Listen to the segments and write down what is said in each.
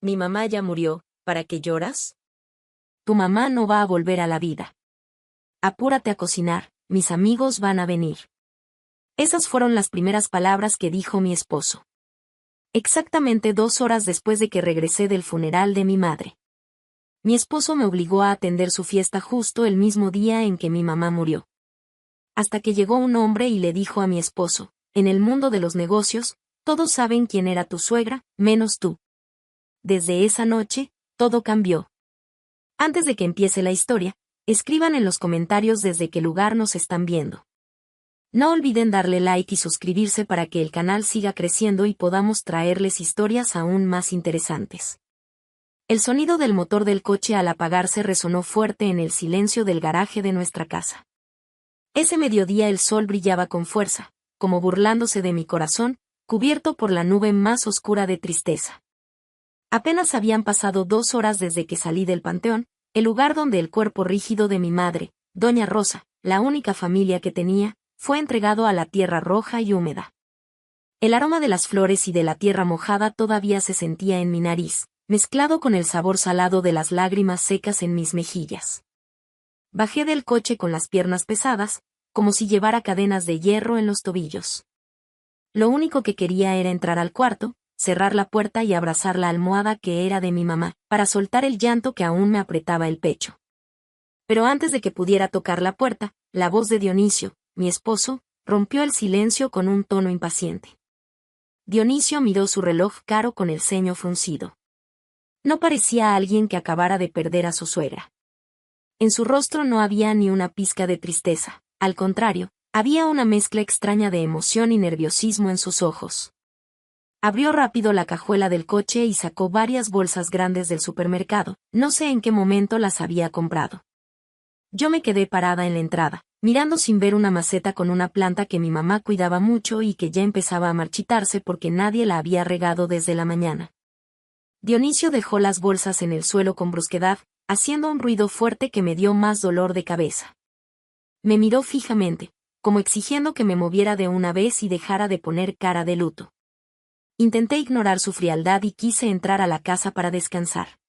Mi mamá ya murió, ¿para qué lloras? Tu mamá no va a volver a la vida. Apúrate a cocinar, mis amigos van a venir. Esas fueron las primeras palabras que dijo mi esposo. Exactamente 2 horas después de que regresé del funeral de mi madre. Mi esposo me obligó a atender su fiesta justo el mismo día en que mi mamá murió. Hasta que llegó un hombre y le dijo a mi esposo, en el mundo de los negocios, todos saben quién era tu suegra, menos tú. Desde esa noche, todo cambió. Antes de que empiece la historia, escriban en los comentarios desde qué lugar nos están viendo. No olviden darle like y suscribirse para que el canal siga creciendo y podamos traerles historias aún más interesantes. El sonido del motor del coche al apagarse resonó fuerte en el silencio del garaje de nuestra casa. Ese mediodía el sol brillaba con fuerza, como burlándose de mi corazón, cubierto por la nube más oscura de tristeza. Apenas habían pasado 2 horas desde que salí del panteón, el lugar donde el cuerpo rígido de mi madre, Doña Rosa, la única familia que tenía, fue entregado a la tierra roja y húmeda. El aroma de las flores y de la tierra mojada todavía se sentía en mi nariz, mezclado con el sabor salado de las lágrimas secas en mis mejillas. Bajé del coche con las piernas pesadas, como si llevara cadenas de hierro en los tobillos. Lo único que quería era entrar al cuarto, cerrar la puerta y abrazar la almohada que era de mi mamá, para soltar el llanto que aún me apretaba el pecho. Pero antes de que pudiera tocar la puerta, la voz de Dionisio, mi esposo, rompió el silencio con un tono impaciente. Dionisio miró su reloj caro con el ceño fruncido. No parecía alguien que acabara de perder a su suegra. En su rostro no había ni una pizca de tristeza, al contrario, había una mezcla extraña de emoción y nerviosismo en sus ojos. Abrió rápido la cajuela del coche y sacó varias bolsas grandes del supermercado, no sé en qué momento las había comprado. Yo me quedé parada en la entrada, mirando sin ver una maceta con una planta que mi mamá cuidaba mucho y que ya empezaba a marchitarse porque nadie la había regado desde la mañana. Dionisio dejó las bolsas en el suelo con brusquedad, haciendo un ruido fuerte que me dio más dolor de cabeza. Me miró fijamente, como exigiendo que me moviera de una vez y dejara de poner cara de luto. Intenté ignorar su frialdad y quise entrar a la casa para descansar.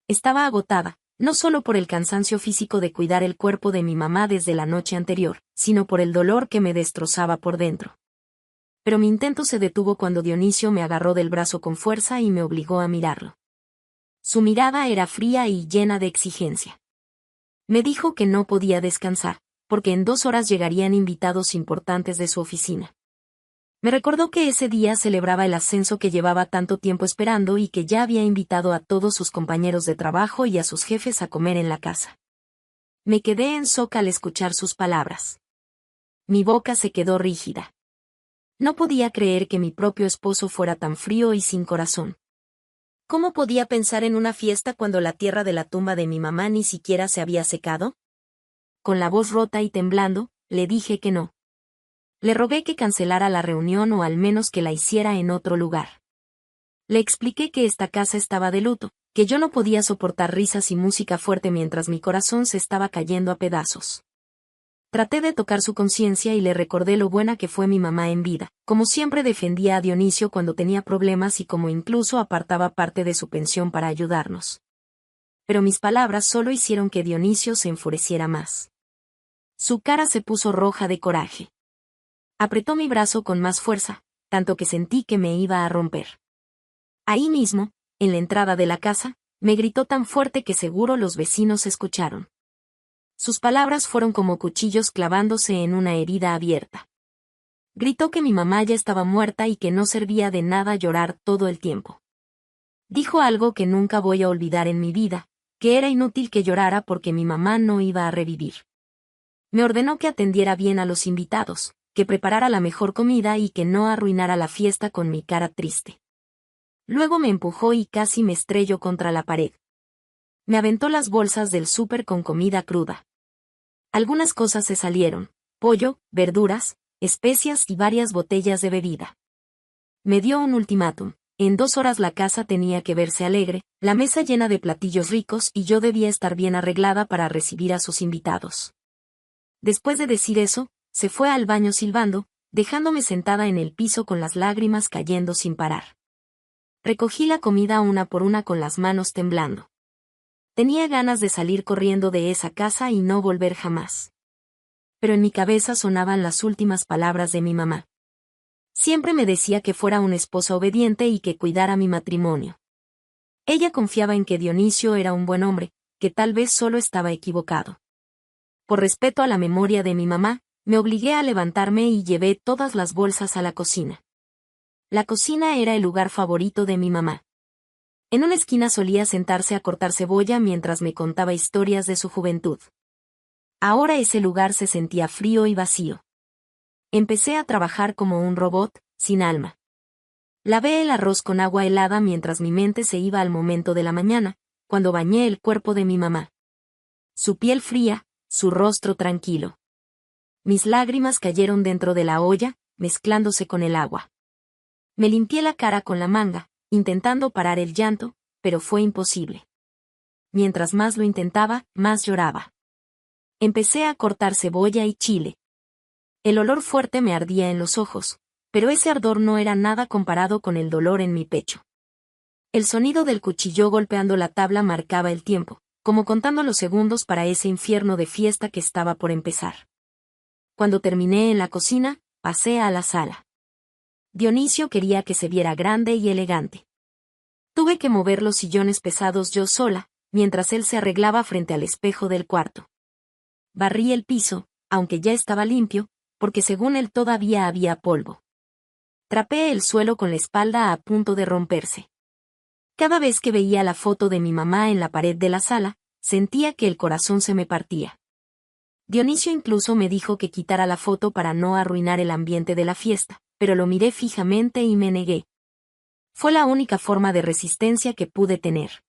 Estaba agotada, no solo por el cansancio físico de cuidar el cuerpo de mi mamá desde la noche anterior, sino por el dolor que me destrozaba por dentro. Pero mi intento se detuvo cuando Dionisio me agarró del brazo con fuerza y me obligó a mirarlo. Su mirada era fría y llena de exigencia. Me dijo que no podía descansar, porque en 2 horas llegarían invitados importantes de su oficina. Me recordó que ese día celebraba el ascenso que llevaba tanto tiempo esperando y que ya había invitado a todos sus compañeros de trabajo y a sus jefes a comer en la casa. Me quedé en shock al escuchar sus palabras. Mi boca se quedó rígida. No podía creer que mi propio esposo fuera tan frío y sin corazón. ¿Cómo podía pensar en una fiesta cuando la tierra de la tumba de mi mamá ni siquiera se había secado? Con la voz rota y temblando, le dije que no. Le rogué que cancelara la reunión o al menos que la hiciera en otro lugar. Le expliqué que esta casa estaba de luto, que yo no podía soportar risas y música fuerte mientras mi corazón se estaba cayendo a pedazos. Traté de tocar su conciencia y le recordé lo buena que fue mi mamá en vida, como siempre defendía a Dionisio cuando tenía problemas y como incluso apartaba parte de su pensión para ayudarnos. Pero mis palabras solo hicieron que Dionisio se enfureciera más. Su cara se puso roja de coraje. Apretó mi brazo con más fuerza, tanto que sentí que me iba a romper. Ahí mismo, en la entrada de la casa, me gritó tan fuerte que seguro los vecinos escucharon. Sus palabras fueron como cuchillos clavándose en una herida abierta. Gritó que mi mamá ya estaba muerta y que no servía de nada llorar todo el tiempo. Dijo algo que nunca voy a olvidar en mi vida, que era inútil que llorara porque mi mamá no iba a revivir. Me ordenó que atendiera bien a los invitados, que preparara la mejor comida y que no arruinara la fiesta con mi cara triste. Luego me empujó y casi me estrelló contra la pared. Me aventó las bolsas del súper con comida cruda. Algunas cosas se salieron: pollo, verduras, especias y varias botellas de bebida. Me dio un ultimátum: en 2 horas la casa tenía que verse alegre, la mesa llena de platillos ricos y yo debía estar bien arreglada para recibir a sus invitados. Después de decir eso, se fue al baño silbando, dejándome sentada en el piso con las lágrimas cayendo sin parar. Recogí la comida una por una con las manos temblando. Tenía ganas de salir corriendo de esa casa y no volver jamás. Pero en mi cabeza sonaban las últimas palabras de mi mamá. Siempre me decía que fuera una esposa obediente y que cuidara mi matrimonio. Ella confiaba en que Dionisio era un buen hombre, que tal vez solo estaba equivocado. Por respeto a la memoria de mi mamá, me obligué a levantarme y llevé todas las bolsas a la cocina. La cocina era el lugar favorito de mi mamá. En una esquina solía sentarse a cortar cebolla mientras me contaba historias de su juventud. Ahora ese lugar se sentía frío y vacío. Empecé a trabajar como un robot, sin alma. Lavé el arroz con agua helada mientras mi mente se iba al momento de la mañana, cuando bañé el cuerpo de mi mamá. Su piel fría, su rostro tranquilo. Mis lágrimas cayeron dentro de la olla, mezclándose con el agua. Me limpié la cara con la manga, intentando parar el llanto, pero fue imposible. Mientras más lo intentaba, más lloraba. Empecé a cortar cebolla y chile. El olor fuerte me ardía en los ojos, pero ese ardor no era nada comparado con el dolor en mi pecho. El sonido del cuchillo golpeando la tabla marcaba el tiempo, como contando los segundos para ese infierno de fiesta que estaba por empezar. Cuando terminé en la cocina, pasé a la sala. Dionisio quería que se viera grande y elegante. Tuve que mover los sillones pesados yo sola, mientras él se arreglaba frente al espejo del cuarto. Barrí el piso, aunque ya estaba limpio, porque según él todavía había polvo. Trapeé el suelo con la espalda a punto de romperse. Cada vez que veía la foto de mi mamá en la pared de la sala, sentía que el corazón se me partía. Dionisio incluso me dijo que quitara la foto para no arruinar el ambiente de la fiesta, pero lo miré fijamente y me negué. Fue la única forma de resistencia que pude tener.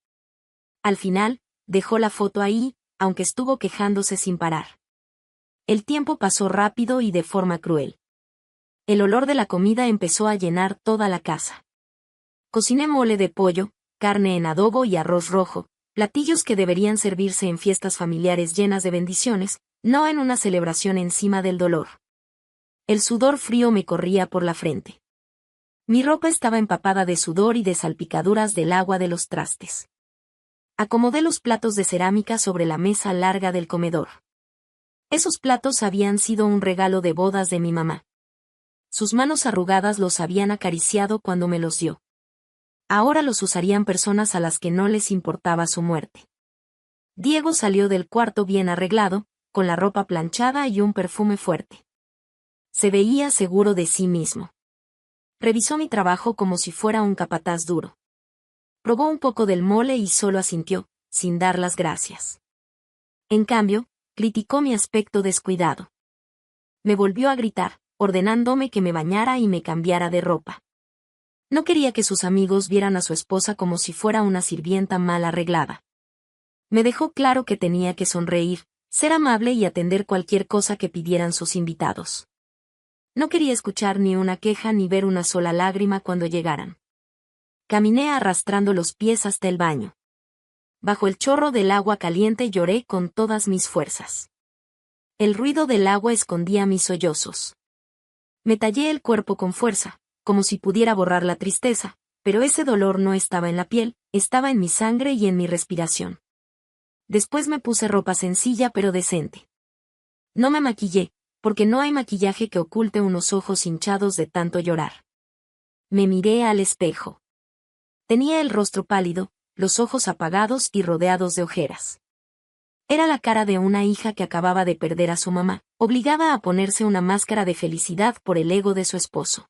Al final, dejó la foto ahí, aunque estuvo quejándose sin parar. El tiempo pasó rápido y de forma cruel. El olor de la comida empezó a llenar toda la casa. Cociné mole de pollo, carne en adobo y arroz rojo, platillos que deberían servirse en fiestas familiares llenas de bendiciones, no en una celebración encima del dolor. El sudor frío me corría por la frente. Mi ropa estaba empapada de sudor y de salpicaduras del agua de los trastes. Acomodé los platos de cerámica sobre la mesa larga del comedor. Esos platos habían sido un regalo de bodas de mi mamá. Sus manos arrugadas los habían acariciado cuando me los dio. Ahora los usarían personas a las que no les importaba su muerte. Diego salió del cuarto bien arreglado, con la ropa planchada y un perfume fuerte. Se veía seguro de sí mismo. Revisó mi trabajo como si fuera un capataz duro. Probó un poco del mole y solo asintió, sin dar las gracias. En cambio, criticó mi aspecto descuidado. Me volvió a gritar, ordenándome que me bañara y me cambiara de ropa. No quería que sus amigos vieran a su esposa como si fuera una sirvienta mal arreglada. Me dejó claro que tenía que sonreír, ser amable y atender cualquier cosa que pidieran sus invitados. No quería escuchar ni una queja ni ver una sola lágrima cuando llegaran. Caminé arrastrando los pies hasta el baño. Bajo el chorro del agua caliente lloré con todas mis fuerzas. El ruido del agua escondía mis sollozos. Me tallé el cuerpo con fuerza, como si pudiera borrar la tristeza, pero ese dolor no estaba en la piel, estaba en mi sangre y en mi respiración. Después me puse ropa sencilla pero decente. No me maquillé, porque no hay maquillaje que oculte unos ojos hinchados de tanto llorar. Me miré al espejo. Tenía el rostro pálido, los ojos apagados y rodeados de ojeras. Era la cara de una hija que acababa de perder a su mamá, obligada a ponerse una máscara de felicidad por el ego de su esposo.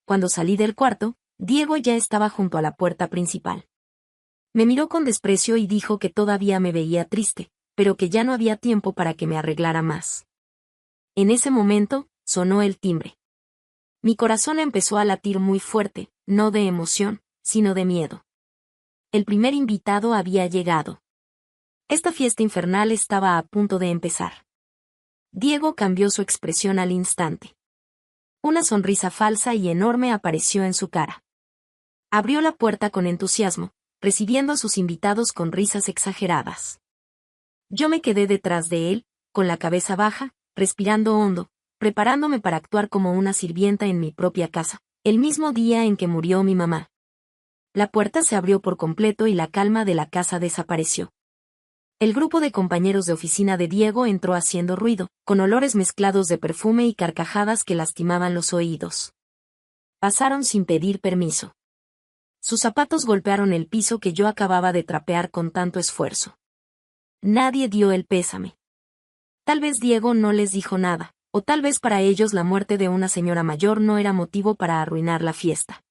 Cuando salí del cuarto, Diego ya estaba junto a la puerta principal. Me miró con desprecio y dijo que todavía me veía triste, pero que ya no había tiempo para que me arreglara más. En ese momento, sonó el timbre. Mi corazón empezó a latir muy fuerte, no de emoción, sino de miedo. El primer invitado había llegado. Esta fiesta infernal estaba a punto de empezar. Diego cambió su expresión al instante. Una sonrisa falsa y enorme apareció en su cara. Abrió la puerta con entusiasmo, recibiendo a sus invitados con risas exageradas. Yo me quedé detrás de él, con la cabeza baja, respirando hondo, preparándome para actuar como una sirvienta en mi propia casa, el mismo día en que murió mi mamá. La puerta se abrió por completo y la calma de la casa desapareció. El grupo de compañeros de oficina de Diego entró haciendo ruido, con olores mezclados de perfume y carcajadas que lastimaban los oídos. Pasaron sin pedir permiso. Sus zapatos golpearon el piso que yo acababa de trapear con tanto esfuerzo. Nadie dio el pésame. Tal vez Diego no les dijo nada, o tal vez para ellos la muerte de una señora mayor no era motivo para arruinar la fiesta.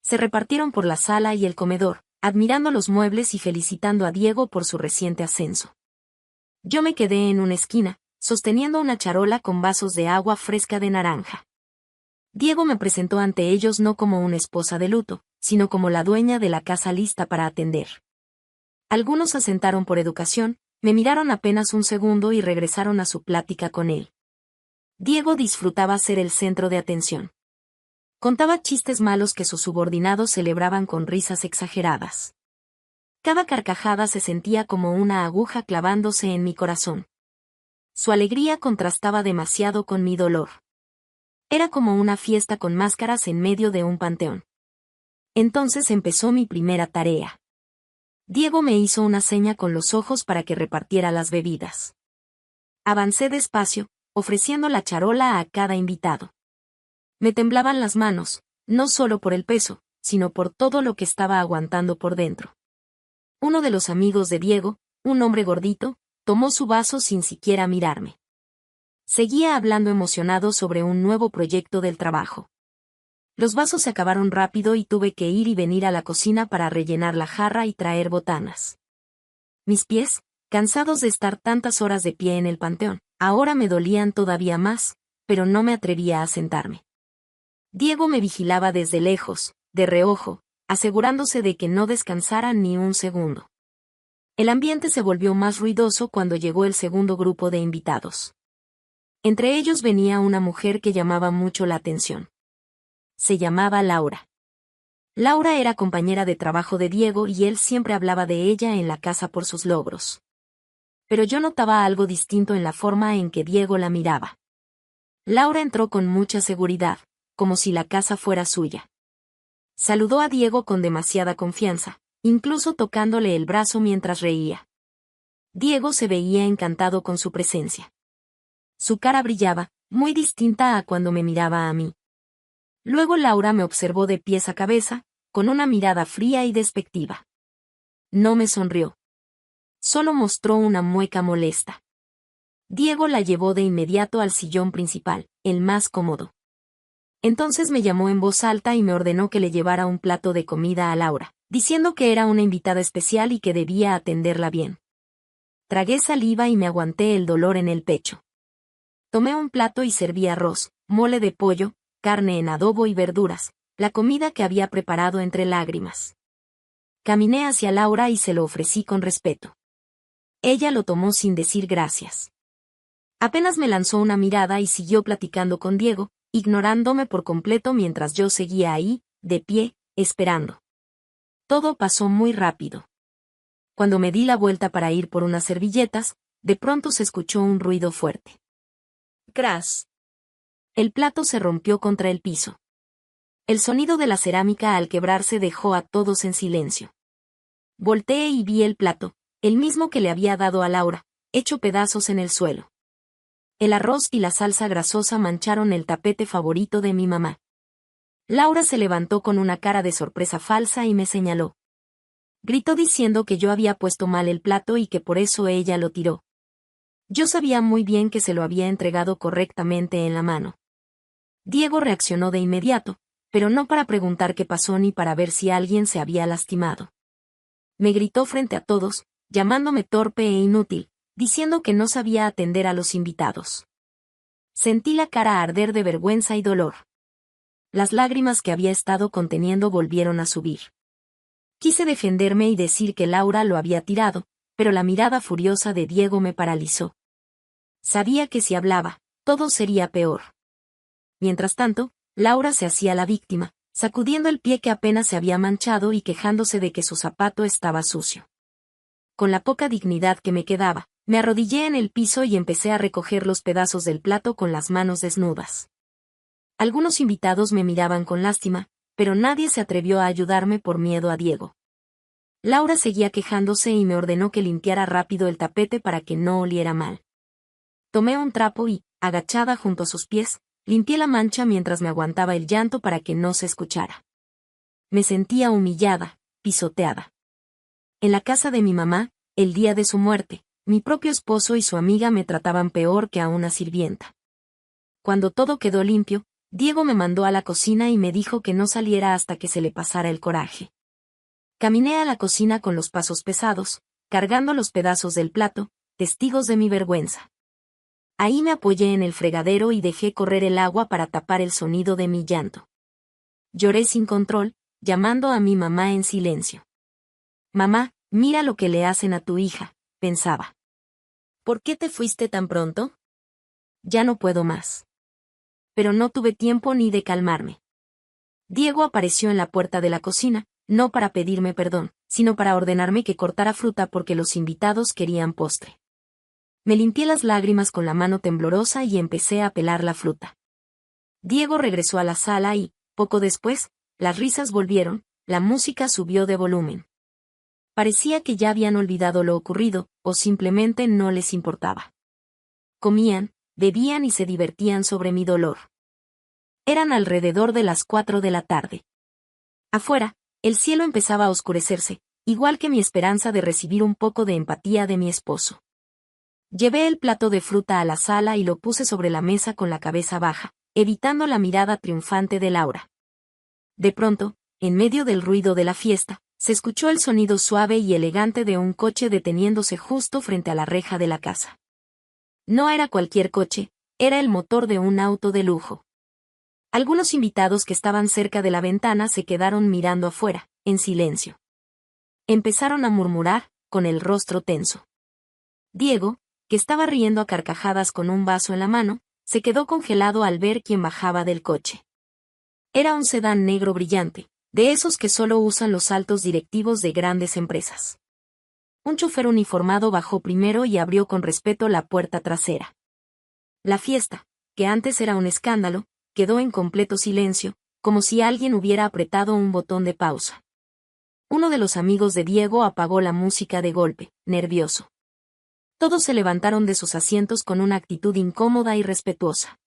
Se repartieron por la sala y el comedor, admirando los muebles y felicitando a Diego por su reciente ascenso. Yo me quedé en una esquina, sosteniendo una charola con vasos de agua fresca de naranja. Diego me presentó ante ellos no como una esposa de luto, sino como la dueña de la casa lista para atender. Algunos asentaron por educación, me miraron apenas un segundo y regresaron a su plática con él. Diego disfrutaba ser el centro de atención. Contaba chistes malos que sus subordinados celebraban con risas exageradas. Cada carcajada se sentía como una aguja clavándose en mi corazón. Su alegría contrastaba demasiado con mi dolor. Era como una fiesta con máscaras en medio de un panteón. Entonces empezó mi primera tarea. Diego me hizo una seña con los ojos para que repartiera las bebidas. Avancé despacio, ofreciendo la charola a cada invitado. Me temblaban las manos, no solo por el peso, sino por todo lo que estaba aguantando por dentro. Uno de los amigos de Diego, un hombre gordito, tomó su vaso sin siquiera mirarme. Seguía hablando emocionado sobre un nuevo proyecto del trabajo. Los vasos se acabaron rápido y tuve que ir y venir a la cocina para rellenar la jarra y traer botanas. Mis pies, cansados de estar tantas horas de pie en el panteón, ahora me dolían todavía más, pero no me atrevía a sentarme. Diego me vigilaba desde lejos, de reojo, asegurándose de que no descansara ni un segundo. El ambiente se volvió más ruidoso cuando llegó el segundo grupo de invitados. Entre ellos venía una mujer que llamaba mucho la atención. Se llamaba Laura. Laura era compañera de trabajo de Diego y él siempre hablaba de ella en la casa por sus logros. Pero yo notaba algo distinto en la forma en que Diego la miraba. Laura entró con mucha seguridad, como si la casa fuera suya. Saludó a Diego con demasiada confianza, incluso tocándole el brazo mientras reía. Diego se veía encantado con su presencia. Su cara brillaba, muy distinta a cuando me miraba a mí. Luego Laura me observó de pies a cabeza, con una mirada fría y despectiva. No me sonrió. Solo mostró una mueca molesta. Diego la llevó de inmediato al sillón principal, el más cómodo. Entonces me llamó en voz alta y me ordenó que le llevara un plato de comida a Laura, diciendo que era una invitada especial y que debía atenderla bien. Tragué saliva y me aguanté el dolor en el pecho. Tomé un plato y serví arroz, mole de pollo, carne en adobo y verduras, la comida que había preparado entre lágrimas. Caminé hacia Laura y se lo ofrecí con respeto. Ella lo tomó sin decir gracias. Apenas me lanzó una mirada y siguió platicando con Diego, ignorándome por completo mientras yo seguía ahí, de pie, esperando. Todo pasó muy rápido. Cuando me di la vuelta para ir por unas servilletas, de pronto se escuchó un ruido fuerte. Crash. El plato se rompió contra el piso. El sonido de la cerámica al quebrarse dejó a todos en silencio. Volteé y vi el plato, el mismo que le había dado a Laura, hecho pedazos en el suelo. El arroz y la salsa grasosa mancharon el tapete favorito de mi mamá. Laura se levantó con una cara de sorpresa falsa y me señaló. Gritó diciendo que yo había puesto mal el plato y que por eso ella lo tiró. Yo sabía muy bien que se lo había entregado correctamente en la mano. Diego reaccionó de inmediato, pero no para preguntar qué pasó ni para ver si alguien se había lastimado. Me gritó frente a todos, llamándome torpe e inútil, diciendo que no sabía atender a los invitados. Sentí la cara arder de vergüenza y dolor. Las lágrimas que había estado conteniendo volvieron a subir. Quise defenderme y decir que Laura lo había tirado, pero la mirada furiosa de Diego me paralizó. Sabía que si hablaba, todo sería peor. Mientras tanto, Laura se hacía la víctima, sacudiendo el pie que apenas se había manchado y quejándose de que su zapato estaba sucio. Con la poca dignidad que me quedaba, me arrodillé en el piso y empecé a recoger los pedazos del plato con las manos desnudas. Algunos invitados me miraban con lástima, pero nadie se atrevió a ayudarme por miedo a Diego. Laura seguía quejándose y me ordenó que limpiara rápido el tapete para que no oliera mal. Tomé un trapo y, agachada junto a sus pies, limpié la mancha mientras me aguantaba el llanto para que no se escuchara. Me sentía humillada, pisoteada. En la casa de mi mamá, el día de su muerte, mi propio esposo y su amiga me trataban peor que a una sirvienta. Cuando todo quedó limpio, Diego me mandó a la cocina y me dijo que no saliera hasta que se le pasara el coraje. Caminé a la cocina con los pasos pesados, cargando los pedazos del plato, testigos de mi vergüenza. Ahí me apoyé en el fregadero y dejé correr el agua para tapar el sonido de mi llanto. Lloré sin control, llamando a mi mamá en silencio. Mamá, mira lo que le hacen a tu hija, pensaba. ¿Por qué te fuiste tan pronto? Ya no puedo más. Pero no tuve tiempo ni de calmarme. Diego apareció en la puerta de la cocina, no para pedirme perdón, sino para ordenarme que cortara fruta porque los invitados querían postre. Me limpié las lágrimas con la mano temblorosa y empecé a pelar la fruta. Diego regresó a la sala y, poco después, las risas volvieron, la música subió de volumen. Parecía que ya habían olvidado lo ocurrido, o simplemente no les importaba. Comían, bebían y se divertían sobre mi dolor. Eran alrededor de las 4 de la tarde. Afuera, el cielo empezaba a oscurecerse, igual que mi esperanza de recibir un poco de empatía de mi esposo. Llevé el plato de fruta a la sala y lo puse sobre la mesa con la cabeza baja, evitando la mirada triunfante de Laura. De pronto, en medio del ruido de la fiesta, se escuchó el sonido suave y elegante de un coche deteniéndose justo frente a la reja de la casa. No era cualquier coche, era el motor de un auto de lujo. Algunos invitados que estaban cerca de la ventana se quedaron mirando afuera, en silencio. Empezaron a murmurar, con el rostro tenso. Diego, que estaba riendo a carcajadas con un vaso en la mano, se quedó congelado al ver quién bajaba del coche. Era un sedán negro brillante, de esos que solo usan los altos directivos de grandes empresas. Un chofer uniformado bajó primero y abrió con respeto la puerta trasera. La fiesta, que antes era un escándalo, quedó en completo silencio, como si alguien hubiera apretado un botón de pausa. Uno de los amigos de Diego apagó la música de golpe, nervioso. Todos se levantaron de sus asientos con una actitud incómoda y respetuosa.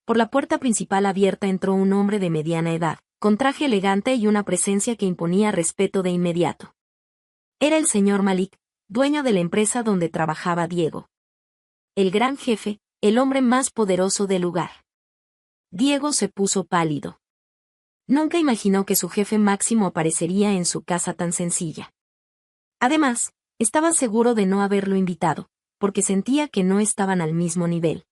Por la puerta principal abierta entró un hombre de mediana edad, con traje elegante y una presencia que imponía respeto de inmediato. Era el señor Malik, dueño de la empresa donde trabajaba Diego. El gran jefe, el hombre más poderoso del lugar. Diego se puso pálido. Nunca imaginó que su jefe máximo aparecería en su casa tan sencilla. Además, estaba seguro de no haberlo invitado, porque sentía que no estaban al mismo nivel.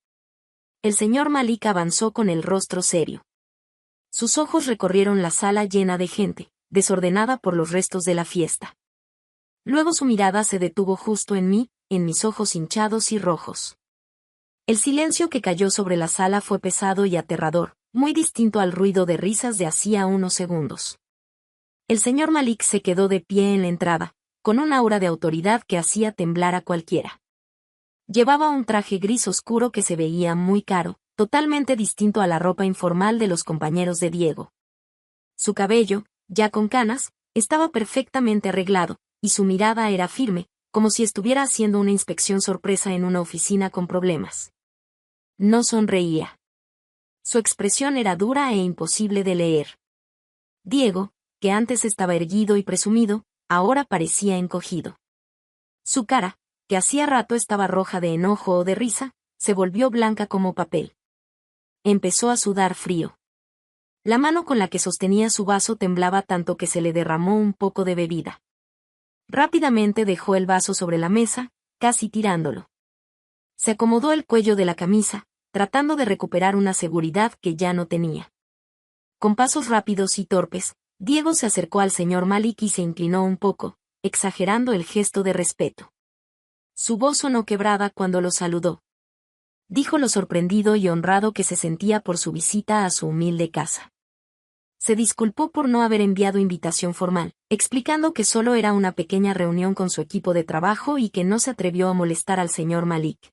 El señor Malik avanzó con el rostro serio. Sus ojos recorrieron la sala llena de gente, desordenada por los restos de la fiesta. Luego su mirada se detuvo justo en mí, en mis ojos hinchados y rojos. El silencio que cayó sobre la sala fue pesado y aterrador, muy distinto al ruido de risas de hacía unos segundos. El señor Malik se quedó de pie en la entrada, con un aura de autoridad que hacía temblar a cualquiera. Llevaba un traje gris oscuro que se veía muy caro, totalmente distinto a la ropa informal de los compañeros de Diego. Su cabello, ya con canas, estaba perfectamente arreglado, y su mirada era firme, como si estuviera haciendo una inspección sorpresa en una oficina con problemas. No sonreía. Su expresión era dura e imposible de leer. Diego, que antes estaba erguido y presumido, ahora parecía encogido. Su cara, que hacía rato estaba roja de enojo o de risa, se volvió blanca como papel. Empezó a sudar frío. La mano con la que sostenía su vaso temblaba tanto que se le derramó un poco de bebida. Rápidamente dejó el vaso sobre la mesa, casi tirándolo. Se acomodó el cuello de la camisa, tratando de recuperar una seguridad que ya no tenía. Con pasos rápidos y torpes, Diego se acercó al señor Malik y se inclinó un poco, exagerando el gesto de respeto. Su voz sonó quebrada cuando lo saludó. Dijo lo sorprendido y honrado que se sentía por su visita a su humilde casa. Se disculpó por no haber enviado invitación formal, explicando que solo era una pequeña reunión con su equipo de trabajo y que no se atrevió a molestar al señor Malik.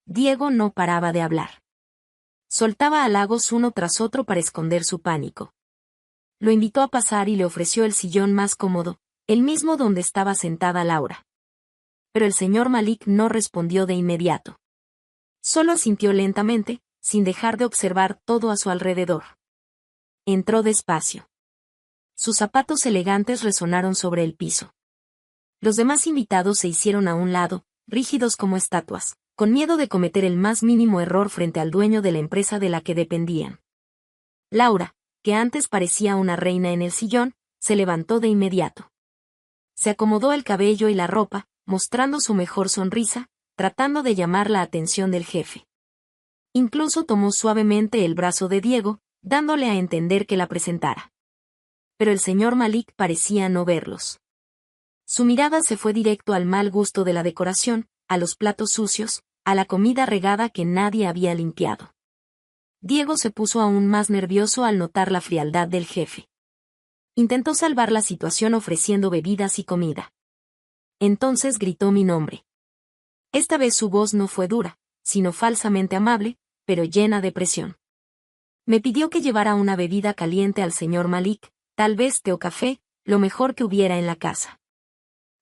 Diego no paraba de hablar. Soltaba halagos uno tras otro para esconder su pánico. Lo invitó a pasar y le ofreció el sillón más cómodo, el mismo donde estaba sentada Laura. Pero el señor Malik no respondió de inmediato. Solo asintió lentamente, sin dejar de observar todo a su alrededor. Entró despacio. Sus zapatos elegantes resonaron sobre el piso. Los demás invitados se hicieron a un lado, rígidos como estatuas, con miedo de cometer el más mínimo error frente al dueño de la empresa de la que dependían. Laura, que antes parecía una reina en el sillón, se levantó de inmediato. Se acomodó el cabello y la ropa, mostrando su mejor sonrisa, tratando de llamar la atención del jefe. Incluso tomó suavemente el brazo de Diego, dándole a entender que la presentara. Pero el señor Malik parecía no verlos. Su mirada se fue directo al mal gusto de la decoración, a los platos sucios, a la comida regada que nadie había limpiado. Diego se puso aún más nervioso al notar la frialdad del jefe. Intentó salvar la situación ofreciendo bebidas y comida. Entonces gritó mi nombre. Esta vez su voz no fue dura, sino falsamente amable, pero llena de presión. Me pidió que llevara una bebida caliente al señor Malik, tal vez té o café, lo mejor que hubiera en la casa.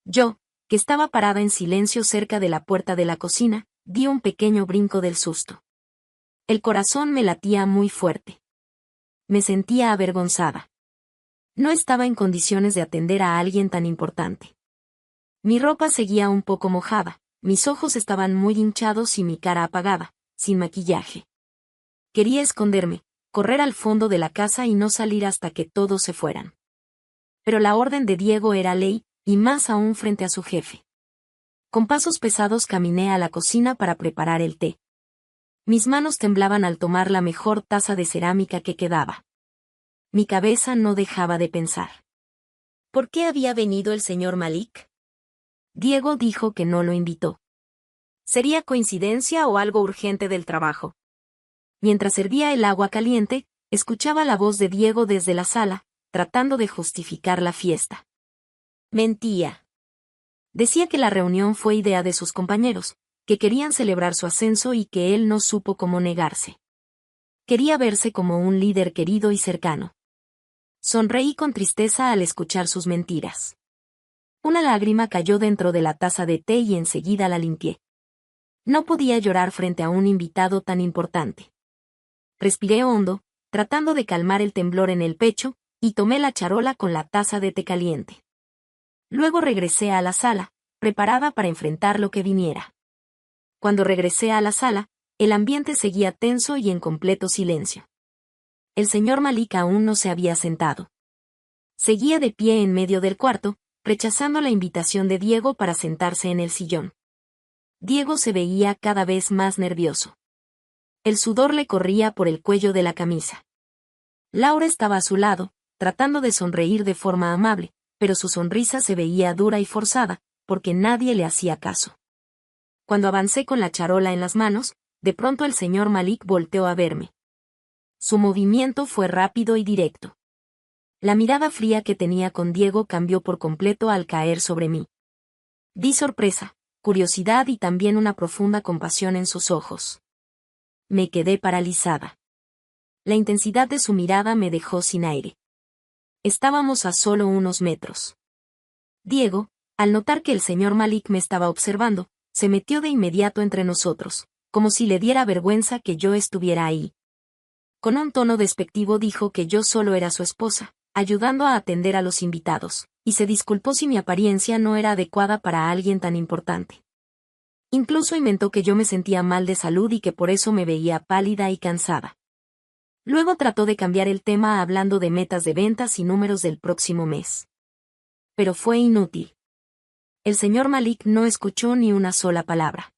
Yo, que estaba parada en silencio cerca de la puerta de la cocina, di un pequeño brinco del susto. El corazón me latía muy fuerte. Me sentía avergonzada. No estaba en condiciones de atender a alguien tan importante. Mi ropa seguía un poco mojada, mis ojos estaban muy hinchados y mi cara apagada, sin maquillaje. Quería esconderme, correr al fondo de la casa y no salir hasta que todos se fueran. Pero la orden de Diego era ley, y más aún frente a su jefe. Con pasos pesados caminé a la cocina para preparar el té. Mis manos temblaban al tomar la mejor taza de cerámica que quedaba. Mi cabeza no dejaba de pensar. ¿Por qué había venido el señor Malik? Diego dijo que no lo invitó. ¿Sería coincidencia o algo urgente del trabajo? Mientras servía el agua caliente, escuchaba la voz de Diego desde la sala, tratando de justificar la fiesta. Mentía. Decía que la reunión fue idea de sus compañeros, que querían celebrar su ascenso y que él no supo cómo negarse. Quería verse como un líder querido y cercano. Sonreí con tristeza al escuchar sus mentiras. Una lágrima cayó dentro de la taza de té y enseguida la limpié. No podía llorar frente a un invitado tan importante. Respiré hondo, tratando de calmar el temblor en el pecho, y tomé la charola con la taza de té caliente. Luego regresé a la sala, preparada para enfrentar lo que viniera. Cuando regresé a la sala, el ambiente seguía tenso y en completo silencio. El señor Malik aún no se había sentado. Seguía de pie en medio del cuarto, rechazando la invitación de Diego para sentarse en el sillón. Diego se veía cada vez más nervioso. El sudor le corría por el cuello de la camisa. Laura estaba a su lado, tratando de sonreír de forma amable, pero su sonrisa se veía dura y forzada, porque nadie le hacía caso. Cuando avancé con la charola en las manos, de pronto el señor Malik volteó a verme. Su movimiento fue rápido y directo. La mirada fría que tenía con Diego cambió por completo al caer sobre mí. Vi sorpresa, curiosidad y también una profunda compasión en sus ojos. Me quedé paralizada. La intensidad de su mirada me dejó sin aire. Estábamos a solo unos metros. Diego, al notar que el señor Malik me estaba observando, se metió de inmediato entre nosotros, como si le diera vergüenza que yo estuviera ahí. Con un tono despectivo dijo que yo solo era su esposa, ayudando a atender a los invitados, y se disculpó si mi apariencia no era adecuada para alguien tan importante. Incluso inventó que yo me sentía mal de salud y que por eso me veía pálida y cansada. Luego trató de cambiar el tema hablando de metas de ventas y números del próximo mes. Pero fue inútil. El señor Malik no escuchó ni una sola palabra.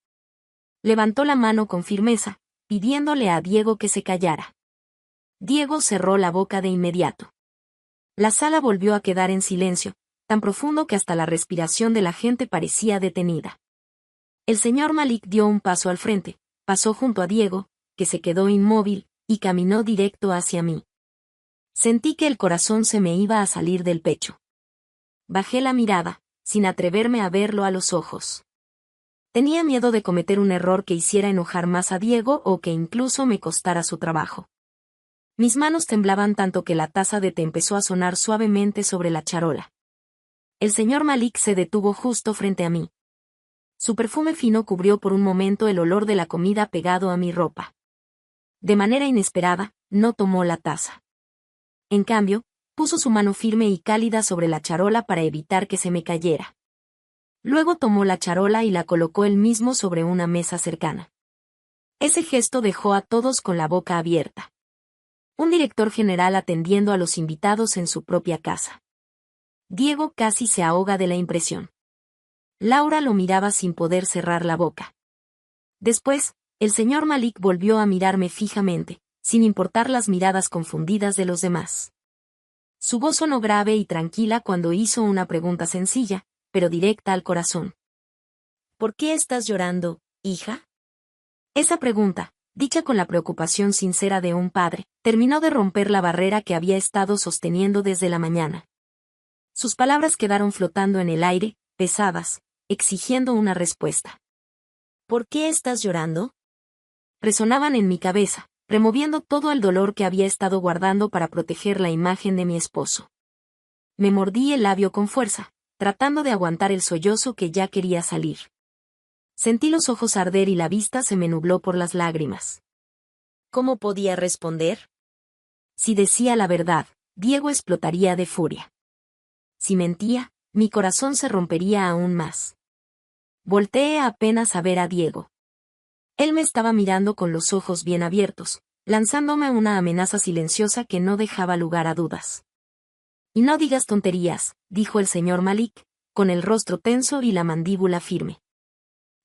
Levantó la mano con firmeza, pidiéndole a Diego que se callara. Diego cerró la boca de inmediato. La sala volvió a quedar en silencio, tan profundo que hasta la respiración de la gente parecía detenida. El señor Malik dio un paso al frente, pasó junto a Diego, que se quedó inmóvil, y caminó directo hacia mí. Sentí que el corazón se me iba a salir del pecho. Bajé la mirada, sin atreverme a verlo a los ojos. Tenía miedo de cometer un error que hiciera enojar más a Diego o que incluso me costara su trabajo. Mis manos temblaban tanto que la taza de té empezó a sonar suavemente sobre la charola. El señor Malik se detuvo justo frente a mí. Su perfume fino cubrió por un momento el olor de la comida pegado a mi ropa. De manera inesperada, no tomó la taza. En cambio, puso su mano firme y cálida sobre la charola para evitar que se me cayera. Luego tomó la charola y la colocó él mismo sobre una mesa cercana. Ese gesto dejó a todos con la boca abierta. Un director general atendiendo a los invitados en su propia casa. Diego casi se ahoga de la impresión. Laura lo miraba sin poder cerrar la boca. Después, el señor Malik volvió a mirarme fijamente, sin importar las miradas confundidas de los demás. Su voz sonó grave y tranquila cuando hizo una pregunta sencilla, pero directa al corazón. ¿Por qué estás llorando, hija? Esa pregunta, dicha con la preocupación sincera de un padre, terminó de romper la barrera que había estado sosteniendo desde la mañana. Sus palabras quedaron flotando en el aire, pesadas, exigiendo una respuesta. ¿Por qué estás llorando? Resonaban en mi cabeza, removiendo todo el dolor que había estado guardando para proteger la imagen de mi esposo. Me mordí el labio con fuerza, tratando de aguantar el sollozo que ya quería salir. Sentí los ojos arder y la vista se me nubló por las lágrimas. ¿Cómo podía responder? Si decía la verdad, Diego explotaría de furia. Si mentía, mi corazón se rompería aún más. Volteé apenas a ver a Diego. Él me estaba mirando con los ojos bien abiertos, lanzándome una amenaza silenciosa que no dejaba lugar a dudas. Y no digas tonterías, dijo el señor Malik, con el rostro tenso y la mandíbula firme.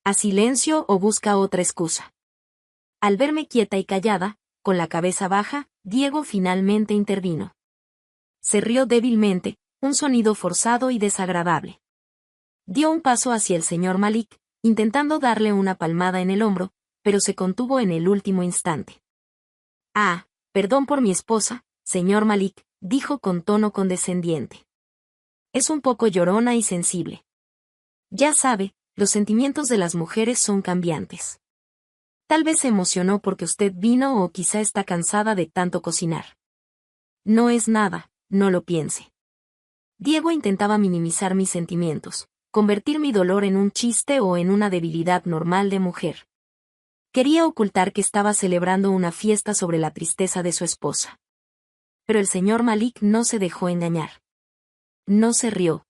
Haz silencio o busca otra excusa. Al verme quieta y callada, con la cabeza baja, Diego finalmente intervino. Se rió débilmente, un sonido forzado y desagradable. Dio un paso hacia el señor Malik, intentando darle una palmada en el hombro, pero se contuvo en el último instante. Ah, perdón por mi esposa, señor Malik, dijo con tono condescendiente. Es un poco llorona y sensible. Ya sabe, los sentimientos de las mujeres son cambiantes. Tal vez se emocionó porque usted vino o quizá está cansada de tanto cocinar. No es nada, no lo piense. Diego intentaba minimizar mis sentimientos, convertir mi dolor en un chiste o en una debilidad normal de mujer. Quería ocultar que estaba celebrando una fiesta sobre la tristeza de su esposa. Pero el señor Malik no se dejó engañar. No se rió.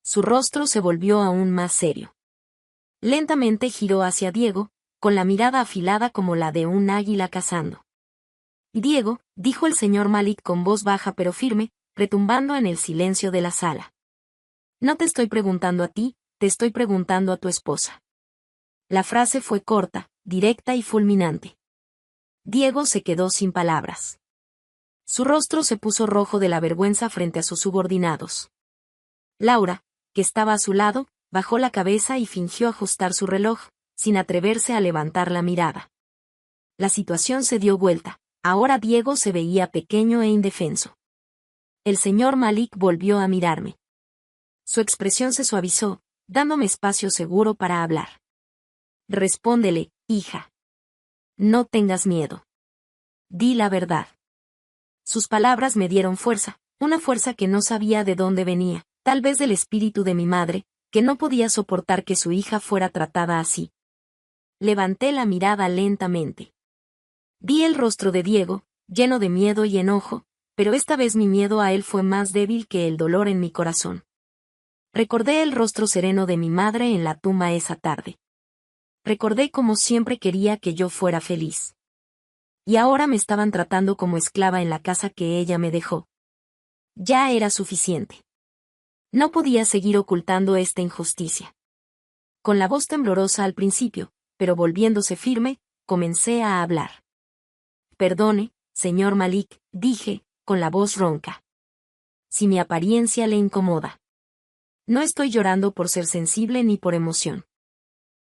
Su rostro se volvió aún más serio. Lentamente giró hacia Diego, con la mirada afilada como la de un águila cazando. Diego, dijo el señor Malik con voz baja pero firme, retumbando en el silencio de la sala. No te estoy preguntando a ti, te estoy preguntando a tu esposa. La frase fue corta, directa y fulminante. Diego se quedó sin palabras. Su rostro se puso rojo de la vergüenza frente a sus subordinados. Laura, que estaba a su lado, bajó la cabeza y fingió ajustar su reloj, sin atreverse a levantar la mirada. La situación se dio vuelta, ahora Diego se veía pequeño e indefenso. El señor Malik volvió a mirarme. Su expresión se suavizó, dándome espacio seguro para hablar. Respóndele, hija. No tengas miedo. Di la verdad. Sus palabras me dieron fuerza, una fuerza que no sabía de dónde venía, tal vez del espíritu de mi madre, que no podía soportar que su hija fuera tratada así. Levanté la mirada lentamente. Vi el rostro de Diego, lleno de miedo y enojo, pero esta vez mi miedo a él fue más débil que el dolor en mi corazón. Recordé el rostro sereno de mi madre en la tumba esa tarde. Recordé cómo siempre quería que yo fuera feliz. Y ahora me estaban tratando como esclava en la casa que ella me dejó. Ya era suficiente. No podía seguir ocultando esta injusticia. Con la voz temblorosa al principio, pero volviéndose firme, comencé a hablar. Perdone, señor Malik, dije, con la voz ronca. Si mi apariencia le incomoda. No estoy llorando por ser sensible ni por emoción.